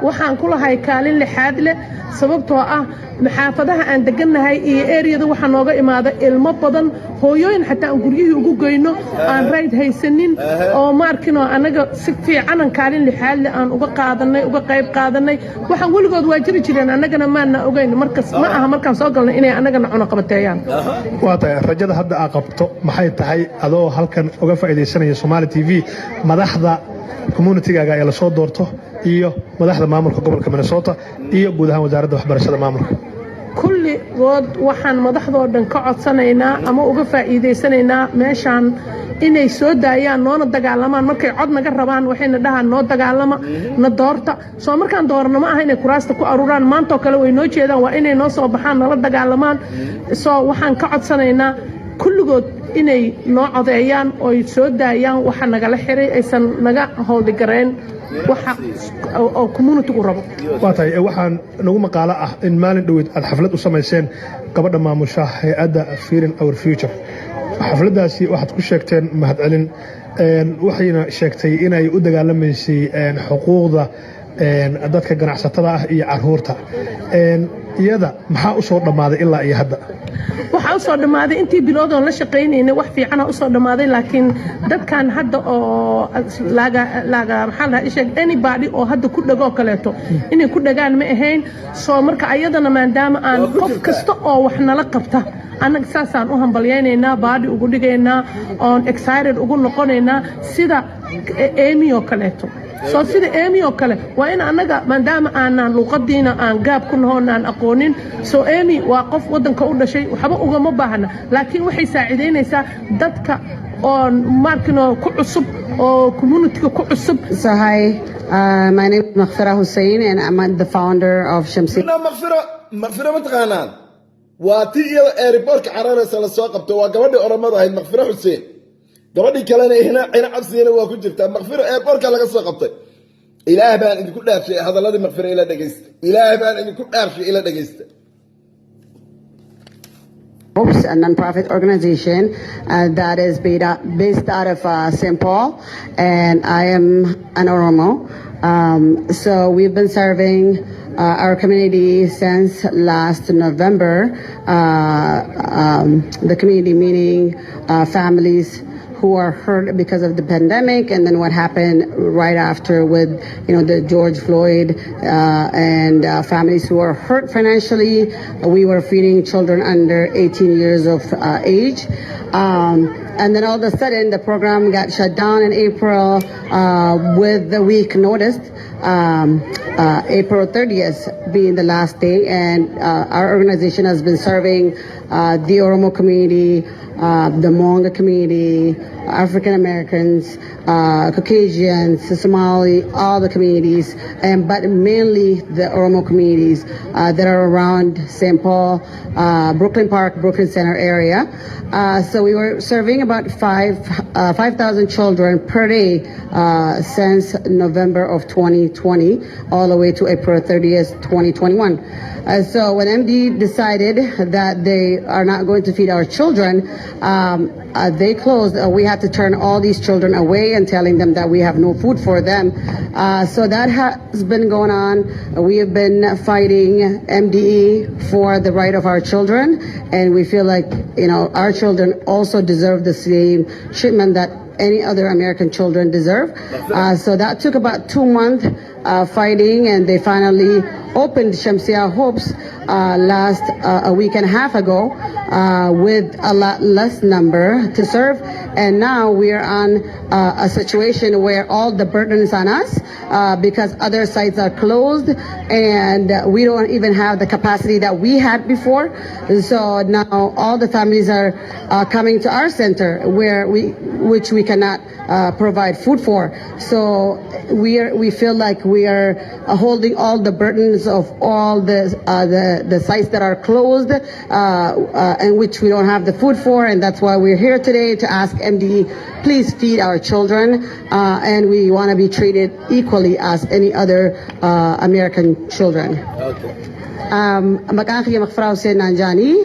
waxaan ku lahay kaalin lixaad leh sababtoo ah maxaafadaha aan degannahay iyo eriyada waxaa nooga imaada ilmo badan hooyooyin xataa aan guryihii ugu geyno aan rayd haysanin oo maarkinoo annaga si fiicanan kaalin lixaad leh aan uga qayb qaadanay waxaan weligood waa jiri jireen annagana maana ogeyn markas ma aha markaan soo galnay inay annagana cuno qabateeyaan waa tahay rajada hadda aad qabto maxay tahay adoo halkan uga faa'iidaysanaya Somali TV madaxda community-gaaga ee la soo doorto iyo madaxda maamulka gobolka Minnesota iyo guud ahaan wasaaradda waxbarashada maamulka kulligood waxaan madaxdoo dhan ka codsanaynaa ama uga faa'iidaysanaynaa meeshaan inay soo daayaan noona dagaalamaan markay cod naga rabaan waxayna dhahaan noo dagaalama na doorta soo markaan doorno ma aha inay kuraasta ku aruuraan maantoo kale way noo jeedaan waa inay noo soo baxaan nala dagaalamaan soo waxaan ka codsanaynaa kulligood inay noo codeeyaan oo soo daayaan waxa nagala xiray aysan naga howldigareen waxa oo community-gu rabo waa tahay waxaan nagu maqaalo ah in maalin dhoweed aad xaflad u samayseen gabadha maamusha hay'adda Feeding Our Future xafladaasi waxaad ku sheegteen mahadcelin waxayna sheegtay inay u dagaalamaysay xuquuqda dadka ganacsatada ah iyo carruurta iyada maxaa u soo dhamaaday ilaa iyo hadda waxaa u soo dhamaaday intii biloodoon la shaqaynaynay wax fiicana u soo dhamaaday laakiin dadkan hadda oo maxaa la sheeg anybody oo hadda ku dhagoo kaleeto inay ku dhagaan ma ahayn soo marka ayadana maadaama aan qof kasta oo wax nala qabta annaga saasaan u hambalyaynaynaa baadhi ugu dhigaynaa oon excited ugu noqonaynaa sida Amy oo kaleeto soo sida Amy oo kale waa in annaga maadaama aanan luqadiina aan gaab ku nahoon aan aqoonin soo Amy waa qof wadanka u dhashay waxba ugama baahna laakiin waxay saacideynaysaa dadka oo markino ku cusub oo community-ga ku cusub So hi, my name is Maghfira Hussain and I'm the founder of Shamsi. مغفرة ما تقانان واتي إلى إيربورك عرارة سنة ساقبت وقبل أرمضة هاي مغفرة حسين قبل كلامي هنا عبسي هنا وكجرت مغفرة إيربورك على قصة قبطي إله بان إن كل شيء هذا الذي مغفرة إلى دقيست إله بان إن كل شيء إلى دقيست Hopes, a non-profit organization that is based out of St. Paul, and I am an Oromo. So we've been serving our community since last November. The community meaning families who are hurt because of the pandemic, and then what happened right after with, the George Floyd, and families who are hurt financially. We were feeding children under 18 years of age. And then all of a sudden, the program got shut down in April with the week notice, April 30th being the last day. And our organization has been serving the Oromo community, the Monga community, African Americans, Caucasians, Somali, all the communities, but mainly the Oromo communities that are around St. Paul, Brooklyn Park, Brooklyn Center area. So we were serving about 5,000 children per day since November of 2020, all the way to April 30th, 2021. So when MD decided that they are not going to feed our children, they closed. We had to turn all these children away and telling them that we have no food for them. So that has been going on. We have been fighting MDE for the right of our children, and we feel like, our children also deserve the same treatment that any other American children deserve. So that took about 2 months fighting, and they finally opened Shamsia Hopes last a week and a half ago with a lot less number to serve. And now we are on a situation where all the burden is on us because other sites are closed, and we don't even have the capacity that we had before. So now all the families are coming to our center which we cannot provide food for. So we feel like we are holding all the burdens of all the sites that are closed, and which we don't have the food for, and that's why we're here today to ask MDE, please feed our children, and we want to be treated equally as any other American children. Maqaan kiyya Maqfira Hussein Nanjani,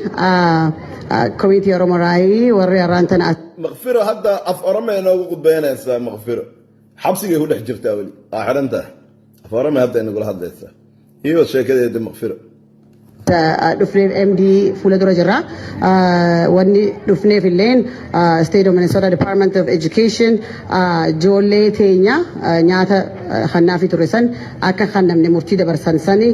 Committee Oromo Rai, warri arrantan مغفرة هذا أفرمي أنا وقود بيانيسا مغفرة حبسي يقول لك جرتها ولي أحرنتها أفرمي هذا نقول هذا يسا هي الشيء كذا يدي مغفرة Dufneef MD fuula dura jirra. Wanni dhufneef illeen State of Minnesota Department of Education ijoollee teenya nyaata kannaafi ture san akka kannamne murtii dabarsan sani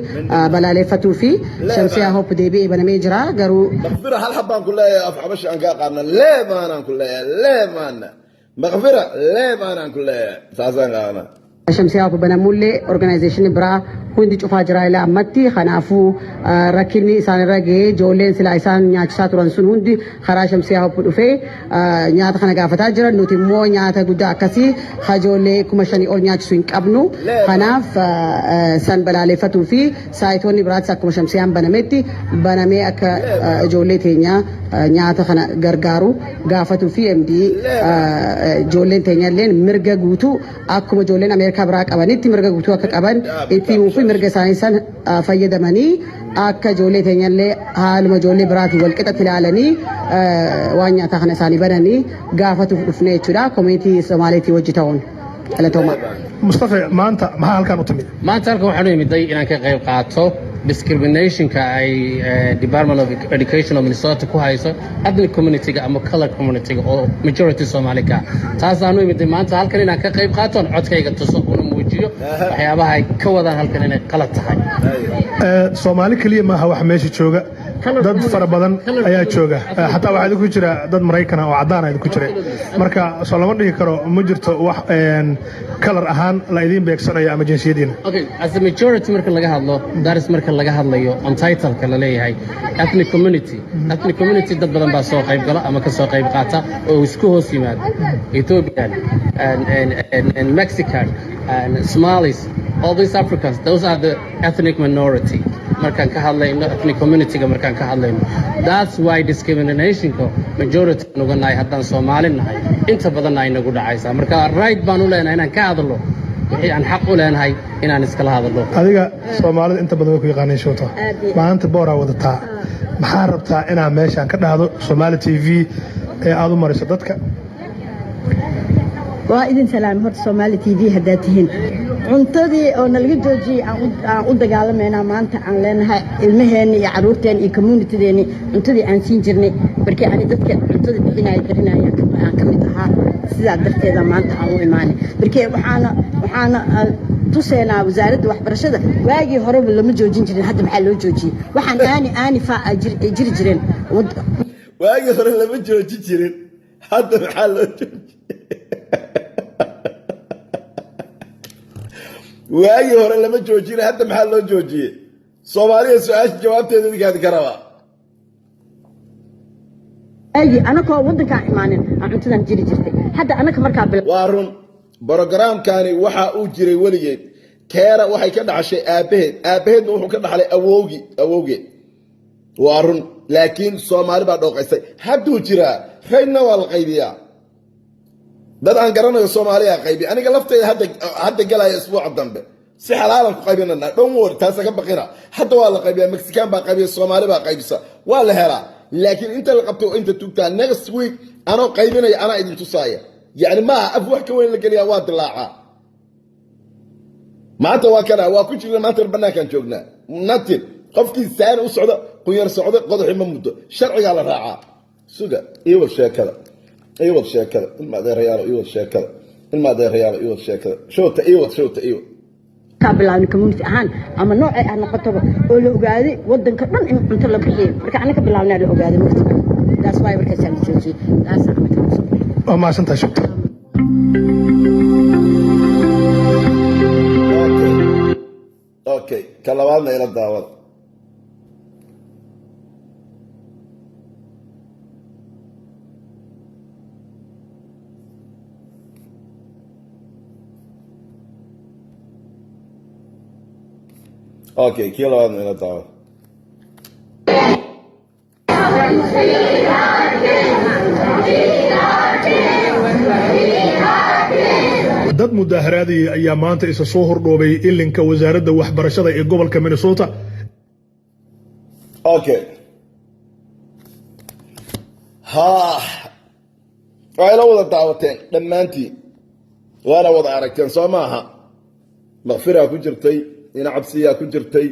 balaaleffatuu fi Shamsiyaa Hope deebi'ee banamee jira garuu. مغفرة هل حبان كلها أفحبش أنك قارنا ليه ما أنا كلها ليه ما أنا مغفرة ليه ما أنا كلها ساسان قارنا. Shamsiyaa Hope banamullee organization biraa hundi cufaa jira ila ammatti kanaafuu rakkinni isaan irra ga'ee ijoolleen silaa isaan nyaachisaa turan sun hundi karaa Shamsiyaa Hope dhufee nyaata kana gaafataa jiran nuti immoo nyaata guddaa akkasii ijoollee 5,000 ol nyaachisuu hin qabnu kanaaf san balaaleffatuu fi saayitoonni biraattis akkuma Shamsiyaan banametti banamee akka ijoollee teenya nyaata kana gargaaru gaafatuu fi MD ijoolleen teenya illeen mirga guutuu akkuma ijoolleen Ameerikaa biraa qabanitti mirga guutuu akka qaban itti muufii mirga isaanii san fayyadamanii akka ijoollee teenyallee haaluma ijoollee biraatiin wal qixatti ilaalanii waan nyaataa kana isaanii bananii gaafatuuf dhufne jechuudha komiitii Somaaliitii wajji ta'uun. Mustafa maanta maxaa halkan u timid? maanta halkan waxaan u imiday inaan ka qayb qaato discriminationka ay Department of Education of Minnesota ku hayso ethnic community-ga ama color community-ga oo majority Somali ka taasaan u imiday maanta halkan inaan ka qayb qaato codkayga tuso una muujiyo waxyaabaha ay ka wadaan halkan inay qalad tahay. Soomaali kaliya maaha wax meesha jooga dad fara badan ayaa jooga xataa waxaa ku jira dad Mareykan oo cadaan ah ku jira marka soo lama dhigi karo ma jirto wax color ahaan la idin beegsanayo ama jinsiyadiina. Okay, as the majority marka laga hadlo that is marka laga hadlayo on title ka la leeyahay ethnic community dad badan baa soo qayb gala ama ka soo qayb qaata oo isku hoos yimaada Ethiopian and Mexican and Somalis, all these Africans, those are the ethnic minority. Markaan ka hadlayno ethnic community-ga markaan ka hadlayno that's why discrimination ko majority nuga nahay haddaan Soomaali nahay inta badan ay nagu dhacaysaa marka right baan u leenahay inaan ka hadlo wixii aan xaq u leenahay inaan iskala hadlo. Adiga Soomaalida inta badan way ku yaqaaneen showta maanta boora wadataa maxaa rabtaa inaan meeshaan ka dhahdo Somali TV ee aad u mariso dadka waa idin salaam horta Somali TV haddaad tihiin cuntadii oo nalaga joojiyey aan u dagaalamayna maanta aan leenahay ilmaheena iyo caruurteena iyo communitydeena cuntadii aan siin jirnay markii aan dadka cuntada bixinaya karinaya aan ka mid ahaa sidaa darteeda maanta aan u imaanay markii waxaana tuseenaa wasaaradda waxbarashada waagii horeba lama joojin jirin hadda maxaa loo joojiyey waxaan aani faa jiri jireen waagii hore lama joojin jirin hadda maxaa loo joojiyey waagii hore lama joojin hadda maxaa loo joojiyey Soomaaliya su'aasha jawaabteeda idinkaad ka rabaa anakoo waddankaan imaanin aan cuntadan jiri jirtay hadda anaka markaa waa run برنامجكاني waxa uu jiray waligeed keera waxay ka dhaxashay aabaheedna wuxuu ka dhaxlay awowgeed waa run laakiin Soomaali baa dhooqaysay hadduu jiraa rayna waa la qaybiyaa dad aan garanayo Soomaaliya qaybi aniga laftayda hadda galaya isbuuca dambe si xalaalan ku qaybinana don't worry taas ka baqina hadda waa la qaybiyaa Mexican baa qaybiya Soomaali baa qaybisa waa la helaa laakiin inta la qabto inta tugtaa next week ana qaybinaya ana idin tusaaya يعني ما أفوح كوين لقليا واد اللاعة ما أنت واكنا واكوش ما أنت ربنا كان شوقنا نتل قفك السعر وسعودة قير سعودة قضح ممدو شرعي على الراعة سوقا إيوه الشيء كذا إيوه الشيء كذا ما ده ريال إيوه الشيء كذا ما ده ريال إيوه الشيء كذا شوت إيوه قبل أن كمونتي أهان أما نوع أنا قطبة أولو قاعدي ودن كمان أنت لو كحيل بركة أنا قبل أن أولو قاعدي مرتبة that's why بركة سامي شوشي that's أنا كمونتي ما عشان شكرا اوكي كلامنا الى الدعوه اوكي كلامنا الى الدعوه dad mudaharaadii ayaa maanta isa soo hordhoobay ilinka wasaaradda waxbarashada ee gobolka Minnesota. Okay. Ay la wada daawateen dhamaantii waana wada aragteen Soomaha maqfira ku jirtay ina cabsiya ku jirtay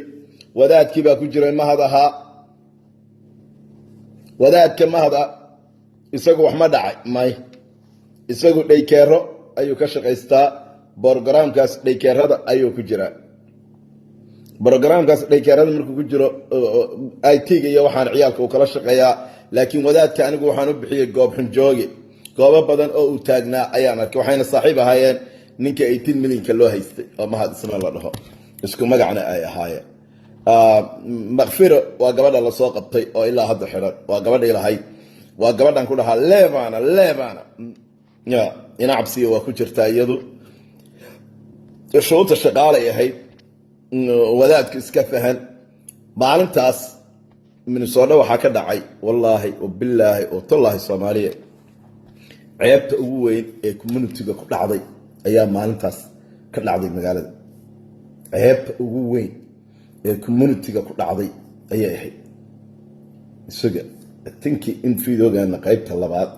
wadaadkii baa ku jiray mahadaha wadaadka mahada isagu wax ma dhacay may isagu dhaykeero ayuu ka shaqaystaa barnaamijkaas dhaykeerada ayuu ku jiraa barnaamijkaas dhaykeerada markuu ku jiro IT-ga iyo waxaan ciyaalka uu kala shaqeeyaa laakiin wadaadka anigu waxaan u bixiyay goob xunjooge goobo badan oo uu taagnaa ayaan arkay waxayna saaxiib ahaayeen ninka 18 milyan loo haystay oo mahad isma la dhaho isku magacna ay ahaayeen maqfiro waa gabadha la soo qabtay oo ilaa hadda xiran waa gabadha ilahay waa gabadhan ku dhahaa leebana ya ina cabsiyo waa ku jirtaa iyadu shuruuta shaqaale ahayd wadaadku iska fahan maalintaas Minnesota waxa ka dhacay wallahi wabillahi wa tallahi Soomaaliya ceebta ugu weyn ee community-ga ku dhacday ayaa maalintaas ka dhacday magaalada ceebta ugu weyn ee community-ga ku dhacday ayaa ahayd isaga tinki in fiidoogaana qaybta labaad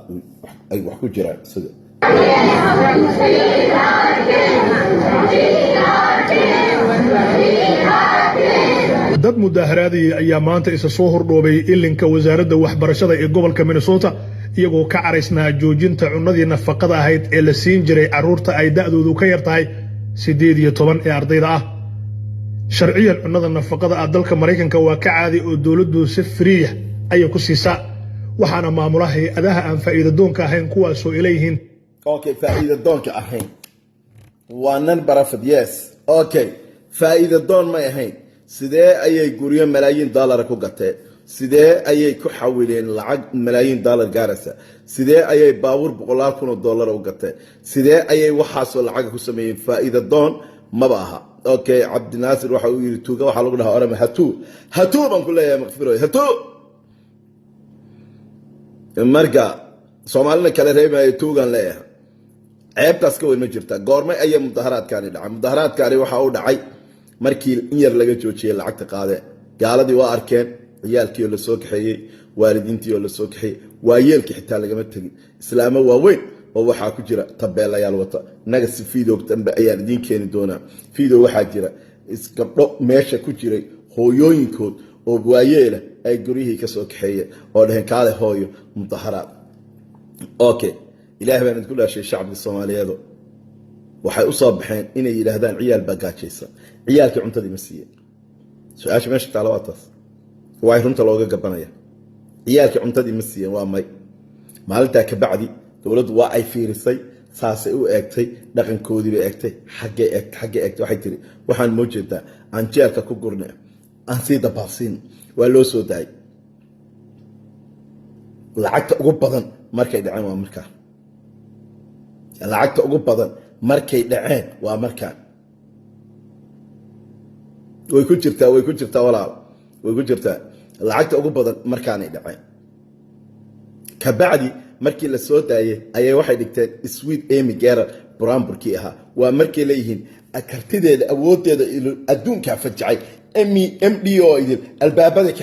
ay wax ku jiraan isaga dad mudaharaadii ayaa maanta isa soo hordhoobay ilinka wasaaradda waxbarashada ee gobolka Minnesota iyagoo ka caraysnaa joojinta cunadii nafaqada ahayd ee la siin jiray carruurta ay da'doodu ka yar tahay 18 ee ardayda ah sharciyan cunada nafaqada ah dalka Mareykanka waa ka caadi oo dawladdu si free ay ku siisaa waxaana maamulaha hay'adaha aan faa'iido doonka ahayn kuwaas oo ilayhiin okay faa'iido doonka ahayn waa nan barafad yes okay faa'iido doon ma ahayn sidee ayay guriyo malaayiin dollar ku gateen sidee ayay ku xawileen lacag malaayiin dollar gaaraysa sidee ayay baabuur boqolaal kun oo dollar u gateen sidee ayay waxaas oo lacag ku sameeyeen faa'iido doon ma aha okay Cabdi Naasir waxa uu yiri tuuga waxa lagu dhahaa orama hatu baan ku leeyahay maqfiro hatu marka Soomaalina kala reebay tuugan leeyahay ceebtaas ka weyn ma jirta goormay ay mudaharaadkaani dhacay mudaharaadkaani waxa uu dhacay markii in yar laga joojiyay lacagta qaade gaaladii waa arkeen ciyaalkii la soo kaxeeyay waalidiintii la soo kaxeeyay waayeelkii xitaa laga ma tagin islaamo waaweyn oo waxaa ku jira tabeelayaal wata naga si fiidoo dambe ayaan idiin keeni doonaa fiidoo waxaa jira isgabdho meesha ku jiray hooyooyinkood oo waayeela ay guryihii ka soo kaxeeyeen oo dhaheen kaale hooyo mudaharaad okay ilaahay baan idinku dhaashay shacabka Soomaaliyeed waxay u soo baxeen inay yiraahdaan ciyaal baa gaajaysan ciyaalkii cuntadii ma siiyeen su'aasha meesha taala waa taas way runta looga gabanaya ciyaalkii cuntadii ma siiyeen waa may maalintaa ka bacdi dawladdu waa ay fiirisay saasay u eegtay dhaqankoodii bay eegtay xaggee eegtay waxay tiri waxaan moo jeedaa aan jeelka ku gurnay aan sii dabaasiin waa loo soo daayay lacagta ugu badan markay dhaceen waa markaa lacagta ugu badan markay dhaceen waa markaa way ku jirtaa walaal way ku jirtaa lacagta ugu badan markaanay dhaceen ka bacdi markii la soo daayay ayay waxay dhigteen Sweet Amy Garrett Brownburkii ahaa waa markay leeyihiin kartideeda awoodeeda adduunka fajacay MDO idin albaabada ka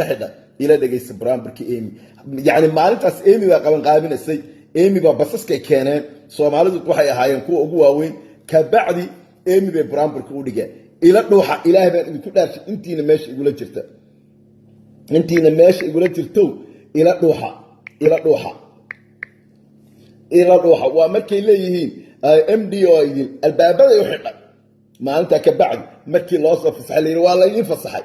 xidha ila dhageysta Brownburkii Amy yani maalintaas Amy baa qaban qaabinaysay Amy baa basaskay keeneen Soomaalidu waxay ahaayeen kuwa ugu waaweyn ka bacdi Amy bay Brownburkii u dhigeen ila dhuuxa ilaahay baan idinku dhaarshay intiina meesha igula jirto ila dhuuxa waa markay leeyihiin MDO idin albaabada u xidhay maalinta ka bacdi markii loo soo fasaxay waa la idin fasaxay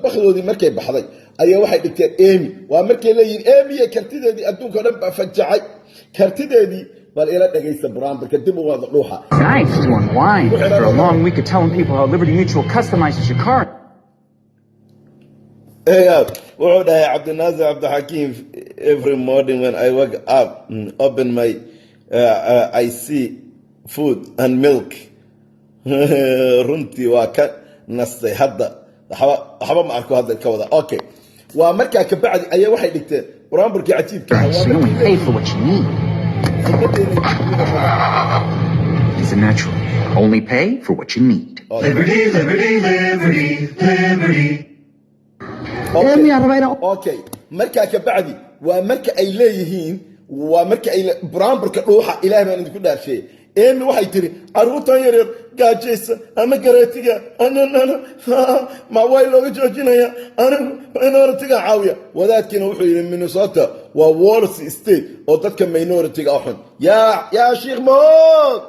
bakdoodii markay baxday ayaa waxay dhigteen Amy waa markay leeyihiin Amy kartideedii adduunka dhan baa fajacay kartideedii bal ila dhageysta Brownburka dib u wada dhuuxa Nice to unwind after a long week of telling people how Liberty Mutual customizes your car. وعود عبد الناصر عبد الحكيم every morning when I wake up open my I see food and milk runtii waa ka nastay hadda waxba ma arko hadda ka wada okay waa markaa ka bacdi ayaa waxay dhigteen Brownburkii cajiibka You only pay for what you need. It's a natural. Only pay for what you need. Liberty, liberty, liberty, liberty. Okay markaa ka bacdi waa marka ay leeyihiin waa marka ay Brownburka dhuuxa ilaahay baan idinku dhaarshay Amy waxay tiri caruurtan yar gaajaysa ama gareetiga ma way looga joojinaya anigu minority-ga caawiya wadaadkiina wuxuu yiri Minnesota waa worst state oo dadka minority-ga ah xun ya sheekh Mahmoud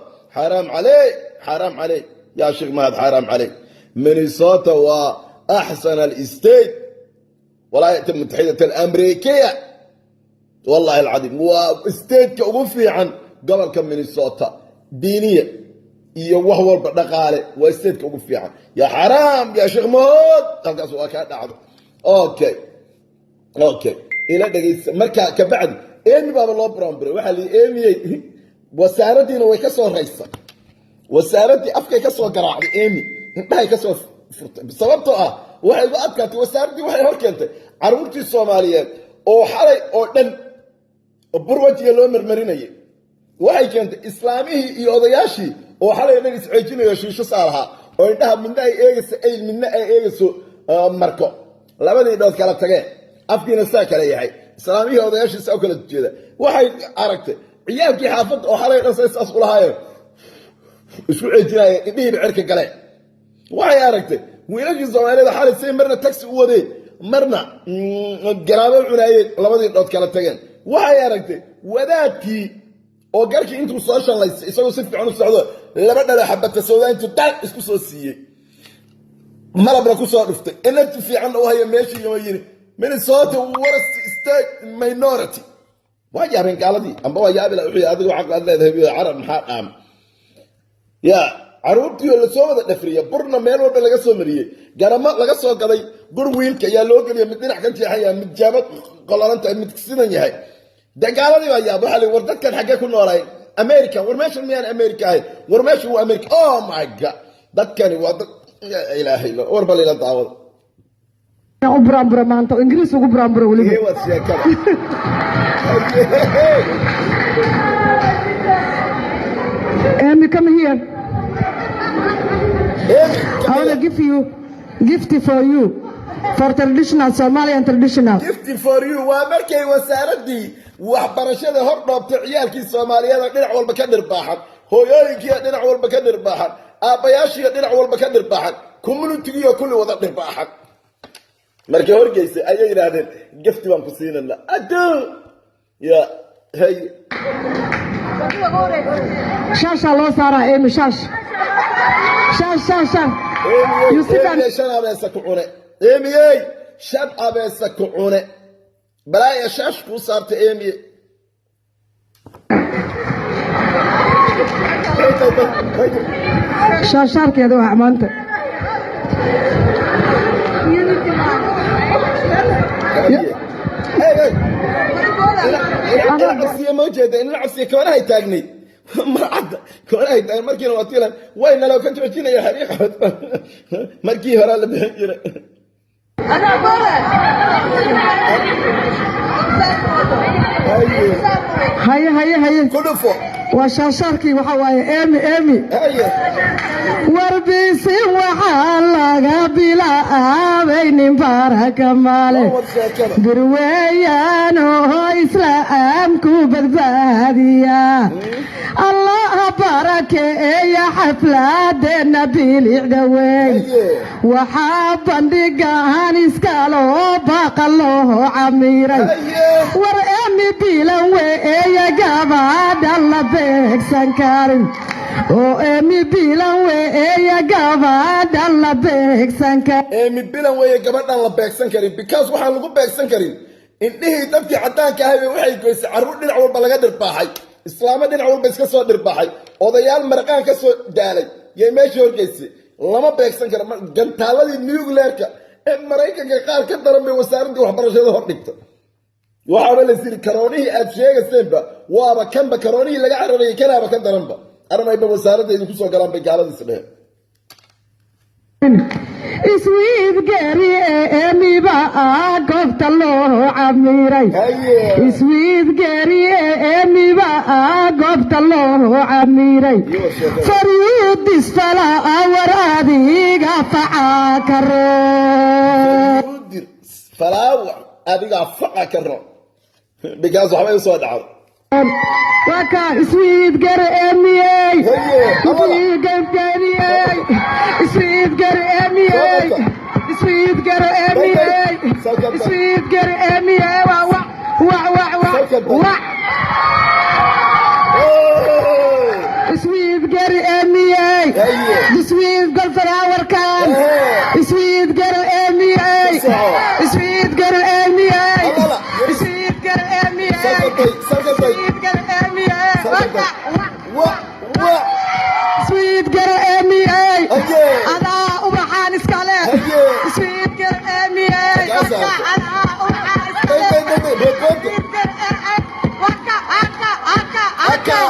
حرام عليك يا شيخ مهد حرام عليك مينيسوتا وأحسن الإستيت والولايات المتحدة الأمريكية والله العظيم واستيت كأوفي عن قبل كم مينيسوتا دينية وهو البقالة واستيت كأوفي عن يا حرام يا شيخ مهد تلقى سؤال كان أوكي إلى دقيقة مركا كبعد إيمي باب الله برامبري وحالي إيمي وساردينا ويكسر رئيسا وساردي أفكا كسر قراع إيمي انتهي كسر بسببته waxay u adkaatay wasaaradii waxay hor keentay caruurtii Soomaaliyeed oo xalay oo dhan burwajiga loo marmarinayay waxay keentay islaamihii iyo odayaashii oo xalay dhan isceejinayo shiisho saalaha oo indhaha midna ay eegayso ay midna ay eegayso marko labadii dhood kala tageen afkiina saa kala yahay islaamihii odayaashii saa kala jeeda waxay aragtay ciyaalkii xaafadda oo xalay dhan saas u lahaayeen isku ceejinayeen indhihii cirka galeen waxay aragtay wiilashii Soomaaliyeed xalay say marna taxi u wadeen marna garaabo cunaayeen labadii dhood kala tageen waxay aragtay wadaadkii oo garkii intuu soo shanlaysay isagoo si fiican u socdo laba dhalo xabata Soomaaliyeed dal isku soo siiyay malabna ku soo dhuftay inta fiican oo haya meeshii iyo yiri Minnesota worst state minority wajaabin qaaladii amba wajaabila wixii adigu aqal leedahay carab maxaa qaam ya caruurtii la soo wada dhafriya burna meel walba laga soo mariyay garama laga soo gaday bur wiilka ayaa loo geliyay mid dhinac kan jeexaya mid jaabad qolalanta mid sidan yahay dagaaladii baa yaab waxa la war dadkan xagee ku noolay America war meeshan miyaan America ahay war meeshan waa America oh my god dadkani waa dad ilaahay war bal ila daawad ugu brambro maanta Ingiriis ugu brambro waliba ee wad sheekada Amy come here I want to give you gift for you for traditional Somalian traditional gift for you waa markay wasaaradii waxbarashada hor dhoobtay ciyaalkii soomaaliyeed dhinac walba ka dhirbaaxan hooyooyinkii dhinac walba ka dhirbaaxan aabbayaashii dhinac walba ka dhirbaaxan communitigiiyo kulli wada dhirbaaxan markay horgeysay ayay yidhaahdeen gafti baan ku siinana aduu ya hay shaashaa loo saaraa eemi shaash eemiyey shan abeesa ku cune eemiyey shan abeesa ku cune balaaya shaash kuu saarta eemiye shaashaarkeeda waa maanta casiye ma ujeeda ina casiye koonahay taagnayd marcadda koonahay taagnayd markiina waa tilan way naloo ka joojinaya xariiqood markii horaa la bixin jiray haye ku dhufo waa shaashaarkii waxaa waaye eemi warbiisi waxaa laga bilaabay nin baraka male birweeyaan oo islaamku badbaadiya allaha barakeeya xafladeena bilicda weyn waxaa bandhigaan iskaloo baqa loo camiray war eemi bilan weeya gabadhan la beegsan karin oo eemi bilan weeya gabadhan la beegsan karin eemi bilan weeye gabadhan la beegsan karin because waxaan lagu beegsan karin indhihii dadkii caddaanka ahay waxay goysay carruur dhinac walba laga dhirbaaxay islaamo dhinac walba iska soo dhirbaaxay odayaal marqaan ka soo daalay yay meesha horgeysay lama beegsan karo gantaaladii nuclearka ee maraykanka qaar ka daran bay wasaaraddii waxbarashada hor dhigta waxaaba la siri karoonihii aad sheegayseenba waaba kanba karoonihii laga cararayay kanaaba ka daranba armayba wasaaradda idinku soo galaan bay gaaladiis dheheen iswiidgari eemiba goobta loo camiray iswiidgari eemiba goobta loo camiray faryuudisfala war adiga facaa karo falaawa adiga faca karo bikaas waxbay u soo dhacday waka iswiidgar emiyey iswiidgar emiyey iswiidgar emiyey iswiidgar emiyey iswiidgar emiyey iswiidgar faraawarkan iswiidgar emiyey iswiidgar emiyey iswiidgar emiyey iswiidgar emiyey iswiidgar emiyey adaa ubaxaan iskale iswiidgar emiyey adaa ubaxaan iskale iswiidgar aka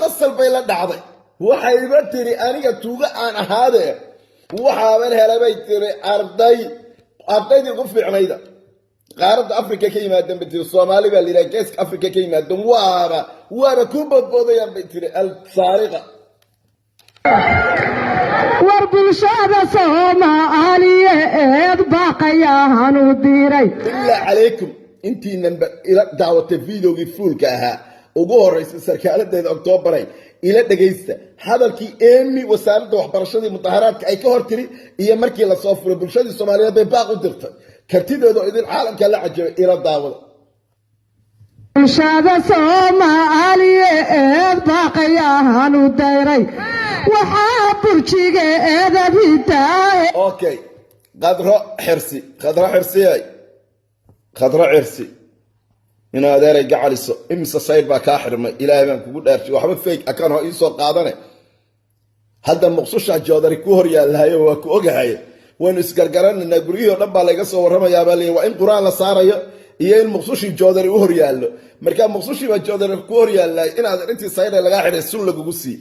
qasal bay la dhacday waxayba tiri aniga tuuga aan ahaadee waxaaban helabay tiri ardaydii ugu fiicnayda qaaradda afrika ka yimaadeen bay tiri soomaali baa layidhaha geeska afrika ka yimaadeen waaba ku boodboodayaan bay tiri alsaariqa war bulshada soomaaliyeed baaqayaan u diray bilaa calaykum intiinanba ila daawatay videogii fuulka ahaa ugu horreysay sarkaaladeeda oktoobaray ila dhegaysta hadalkii eemi wasaaradda waxbarashadii mudaharaadka ay ka hor tiri iyo markii lasoo furay bulshadii soomaaliyeed bay baaq u dirtay kartideedu idin caalamka la cajabay ila daawada bulshada soomaaliyeed baaqayaan u diray waxaa burjigeeda ridaaye okay qadro xirsi in adeeray gacaliso imisa sayr baa kaa xirmay ilaahay baan kugu dhaartay waxba fake akaan ho iisoo qaadane hadda muqsushaa joodari ku hor yaallaayo waa ku ogahay waynu isgargaranaynaa guryihii oo dhan baa layga soo warramayaabaa leeyahy waa in qur-aan la saarayo iyo in muqsushii joodari u hor yaallo markaa muqsushii baa joodari ku hor yaallaay inaad intii sayre lagaa xidhay sun lagugu sii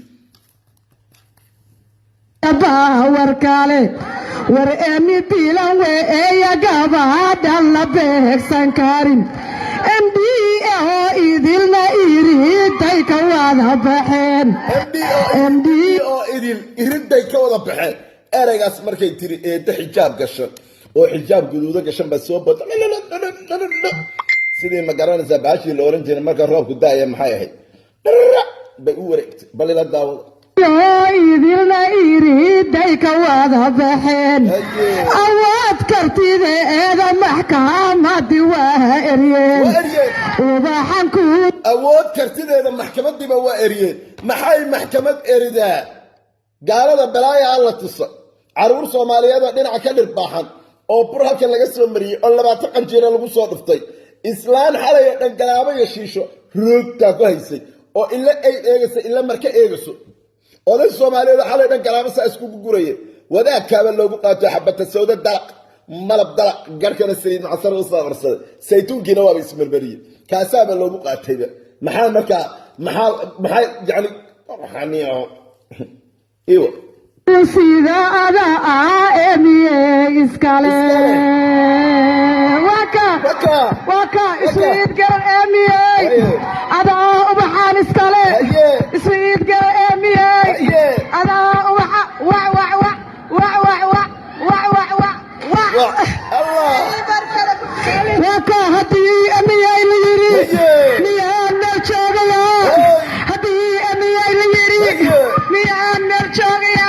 warkale war eemi bilan weeya gabadhan la beegsan karin MDO idilna iriday ka wada baxeen MDO idil iriday ka wada baxeen eraygaas markay tiri eedda xijaab gashan oo xijaab guduuda gashan baa soo bada sidii ma garanaysaa baashii la oran jiray marka roobku daaya maxay ahayd bay u wareegtay bal ila daawada idilna iriday ka wada baxeen awaad kartida eeda maxkamadii waa eryeen ubaxanku awood kartideeda maxkamadiiba waa eryeen maxay maxkamad eridaa gaalada balaaya alla tusa caruur soomaaliyeed oo dhinaca ka dhirbaaxan oo bur halkan laga soo mariyey oo 20 qanjiira lagu soo dhuftay islaan xalay dhan galaabo iyo shiisho roogta ku haysay oo illa ay eegayso illa marka eegayso oday Soomaaliyeed xalay dhan galaabo sa isku gurayay wadaadkaaba loogu qaato xabata sawda dalaq malab dalaq garkana saliid casar u saabarsaday saytuunkiina waa ismarmariyay kaasaaba loogu qaatayba maxaa marka maxaa yani xaniyo iyo sida ada emiye iskale waka iswiid gar emiye ada ubaxan iskale iswiid gar emiye ada ubaxa waka hadii emiye la yiri miyana joogaya hadii emiye la yiri miyana joogaya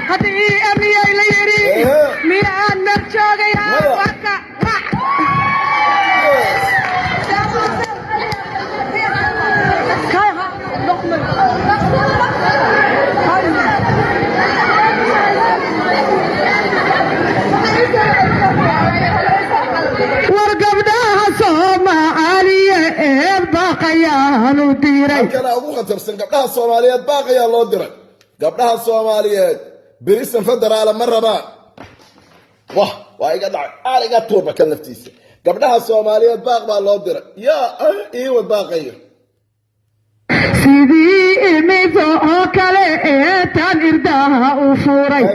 hadii emiye la yiri miyana joogaya waka wargabdhaha Soomaaliya ee baaqayaan u diray halkan ugu khatarsan gabdhaha Soomaaliyeed baaqayaa loo diray gabdhaha Soomaaliyeed birisan federaal ma rabaan waa iga dhacay ariga tuuba kan naftiisa gabdhaha Soomaaliyeed baaq baa loo diray ii wad baaqayo sidii imido oo kale ee tan irdaha u furay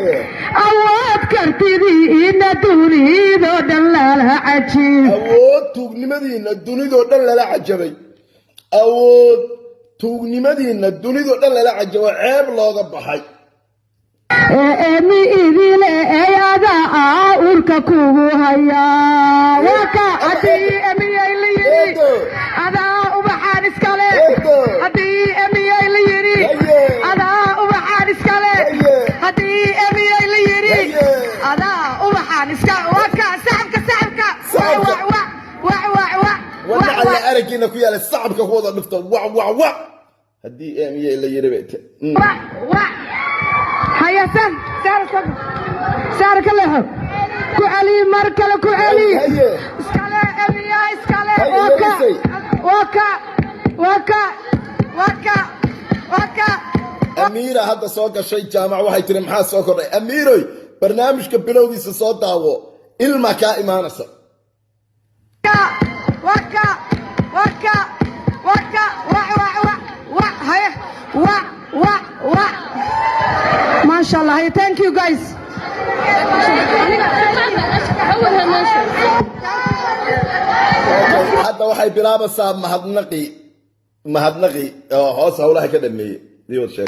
awood kartidii ina dunidoo dhan lala cajib awood tuugnimadiina dunidoo dhan lala cajabay awood tuugnimadiina dunidoo dhan lala cajabo ceeb looga baxay emi idile eyada urka kugu haya waka hadii emiyay la yiri adaa ubaxaan iskale hadii emiyay la yiri adaa ubaxaan iskale hadii emiyay la yiri adaa ubaxaan iskale waka saxabka waxa la aragina ku yaala saxabka ku wada dhifto hadii emiyay la yiri beete هيا سار كله كعلي مركل كعلي اسكالا اميا اسكالا وكا أميرة هذا سوق شيء جامع واحد ترى محل سوق الرأي أميرة برنامج كبلودي صوت داو المكا إمانسة وكا هيا ما شاء الله هي thank you guys هذا واحد بلابا صاب مهدنقي هوس هولاها كده مية ديوت شيء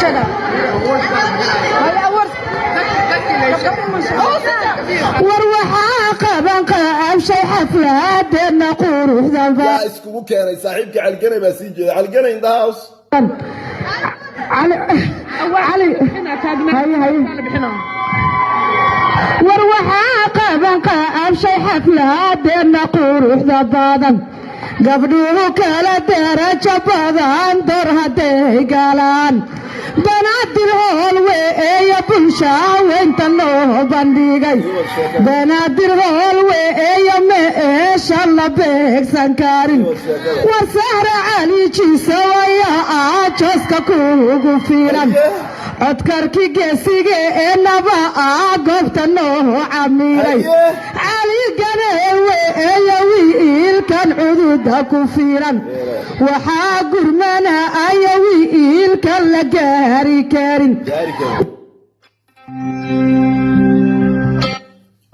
وروحا قبنك أمشي حفلات نقول ذنبا لا اسكو كان صاحبك على الجنة بس يجي على الجنة in the house علي هاي وروحا قبنك أمشي حفلات نقول ذنبا قبلوه كلا درجة بدان درهدي قالان بنات الهول ويا بلشا وانت اللو بنديقي بنات الهول ويا مئيش الله بيك سنكارين وسهر علي جيسا ويا آجوسكا كوغو فيران عدكاركي جيسيجي انبا آقبت النو عميري علي قني ويا ويل كان عدودها كفيران وحاقر منا ايا ويل كان لقاري كارين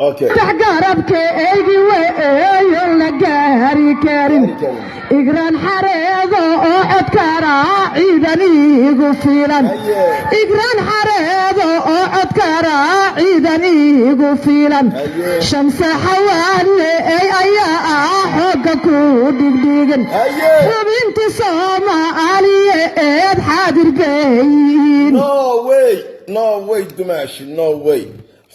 اوكي تحقربك ايجي ويل لقاري كارين اقران حريضو عدكارا عيد ciidan iigu filan igraan xareedo oo codkara ciidan iigu filan shamse xawaale ayaa ah xooga ku dhigdhigan xubinti soomaaliye eed xaadir bayin no way dumaashi no way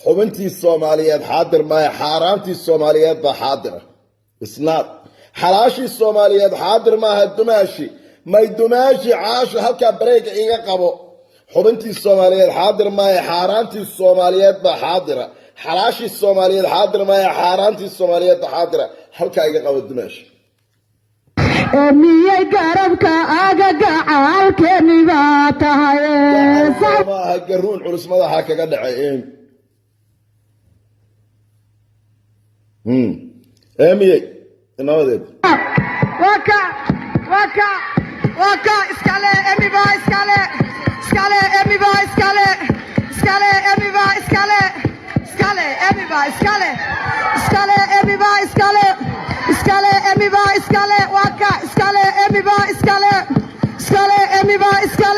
xubintii soomaaliyeed xaadir maayo xaaraantii soomaaliyeed baa xaadira isnaad xalaashii soomaaliyeed xaadir maaha dumaashi may dumaashi caasho halkaa bareega iga qabo xubintii soomaaliyeed xaadir maayo xaaraantii soomaaliyeed baa xaadira xalaashii soomaaliyeed xaadir maayo xaaraantii soomaaliyeed baa xaadira halkaa iga qabo dumaashi miyay garabka agagacaalkeeni baa tahay maaha garuun culus madaxa kaga dhacay miyey nabadeed waka iskale emiba iskale emiba iskale emiba iskale emiba iskale emiba iskale waka iskale emiba iskale emiba iskale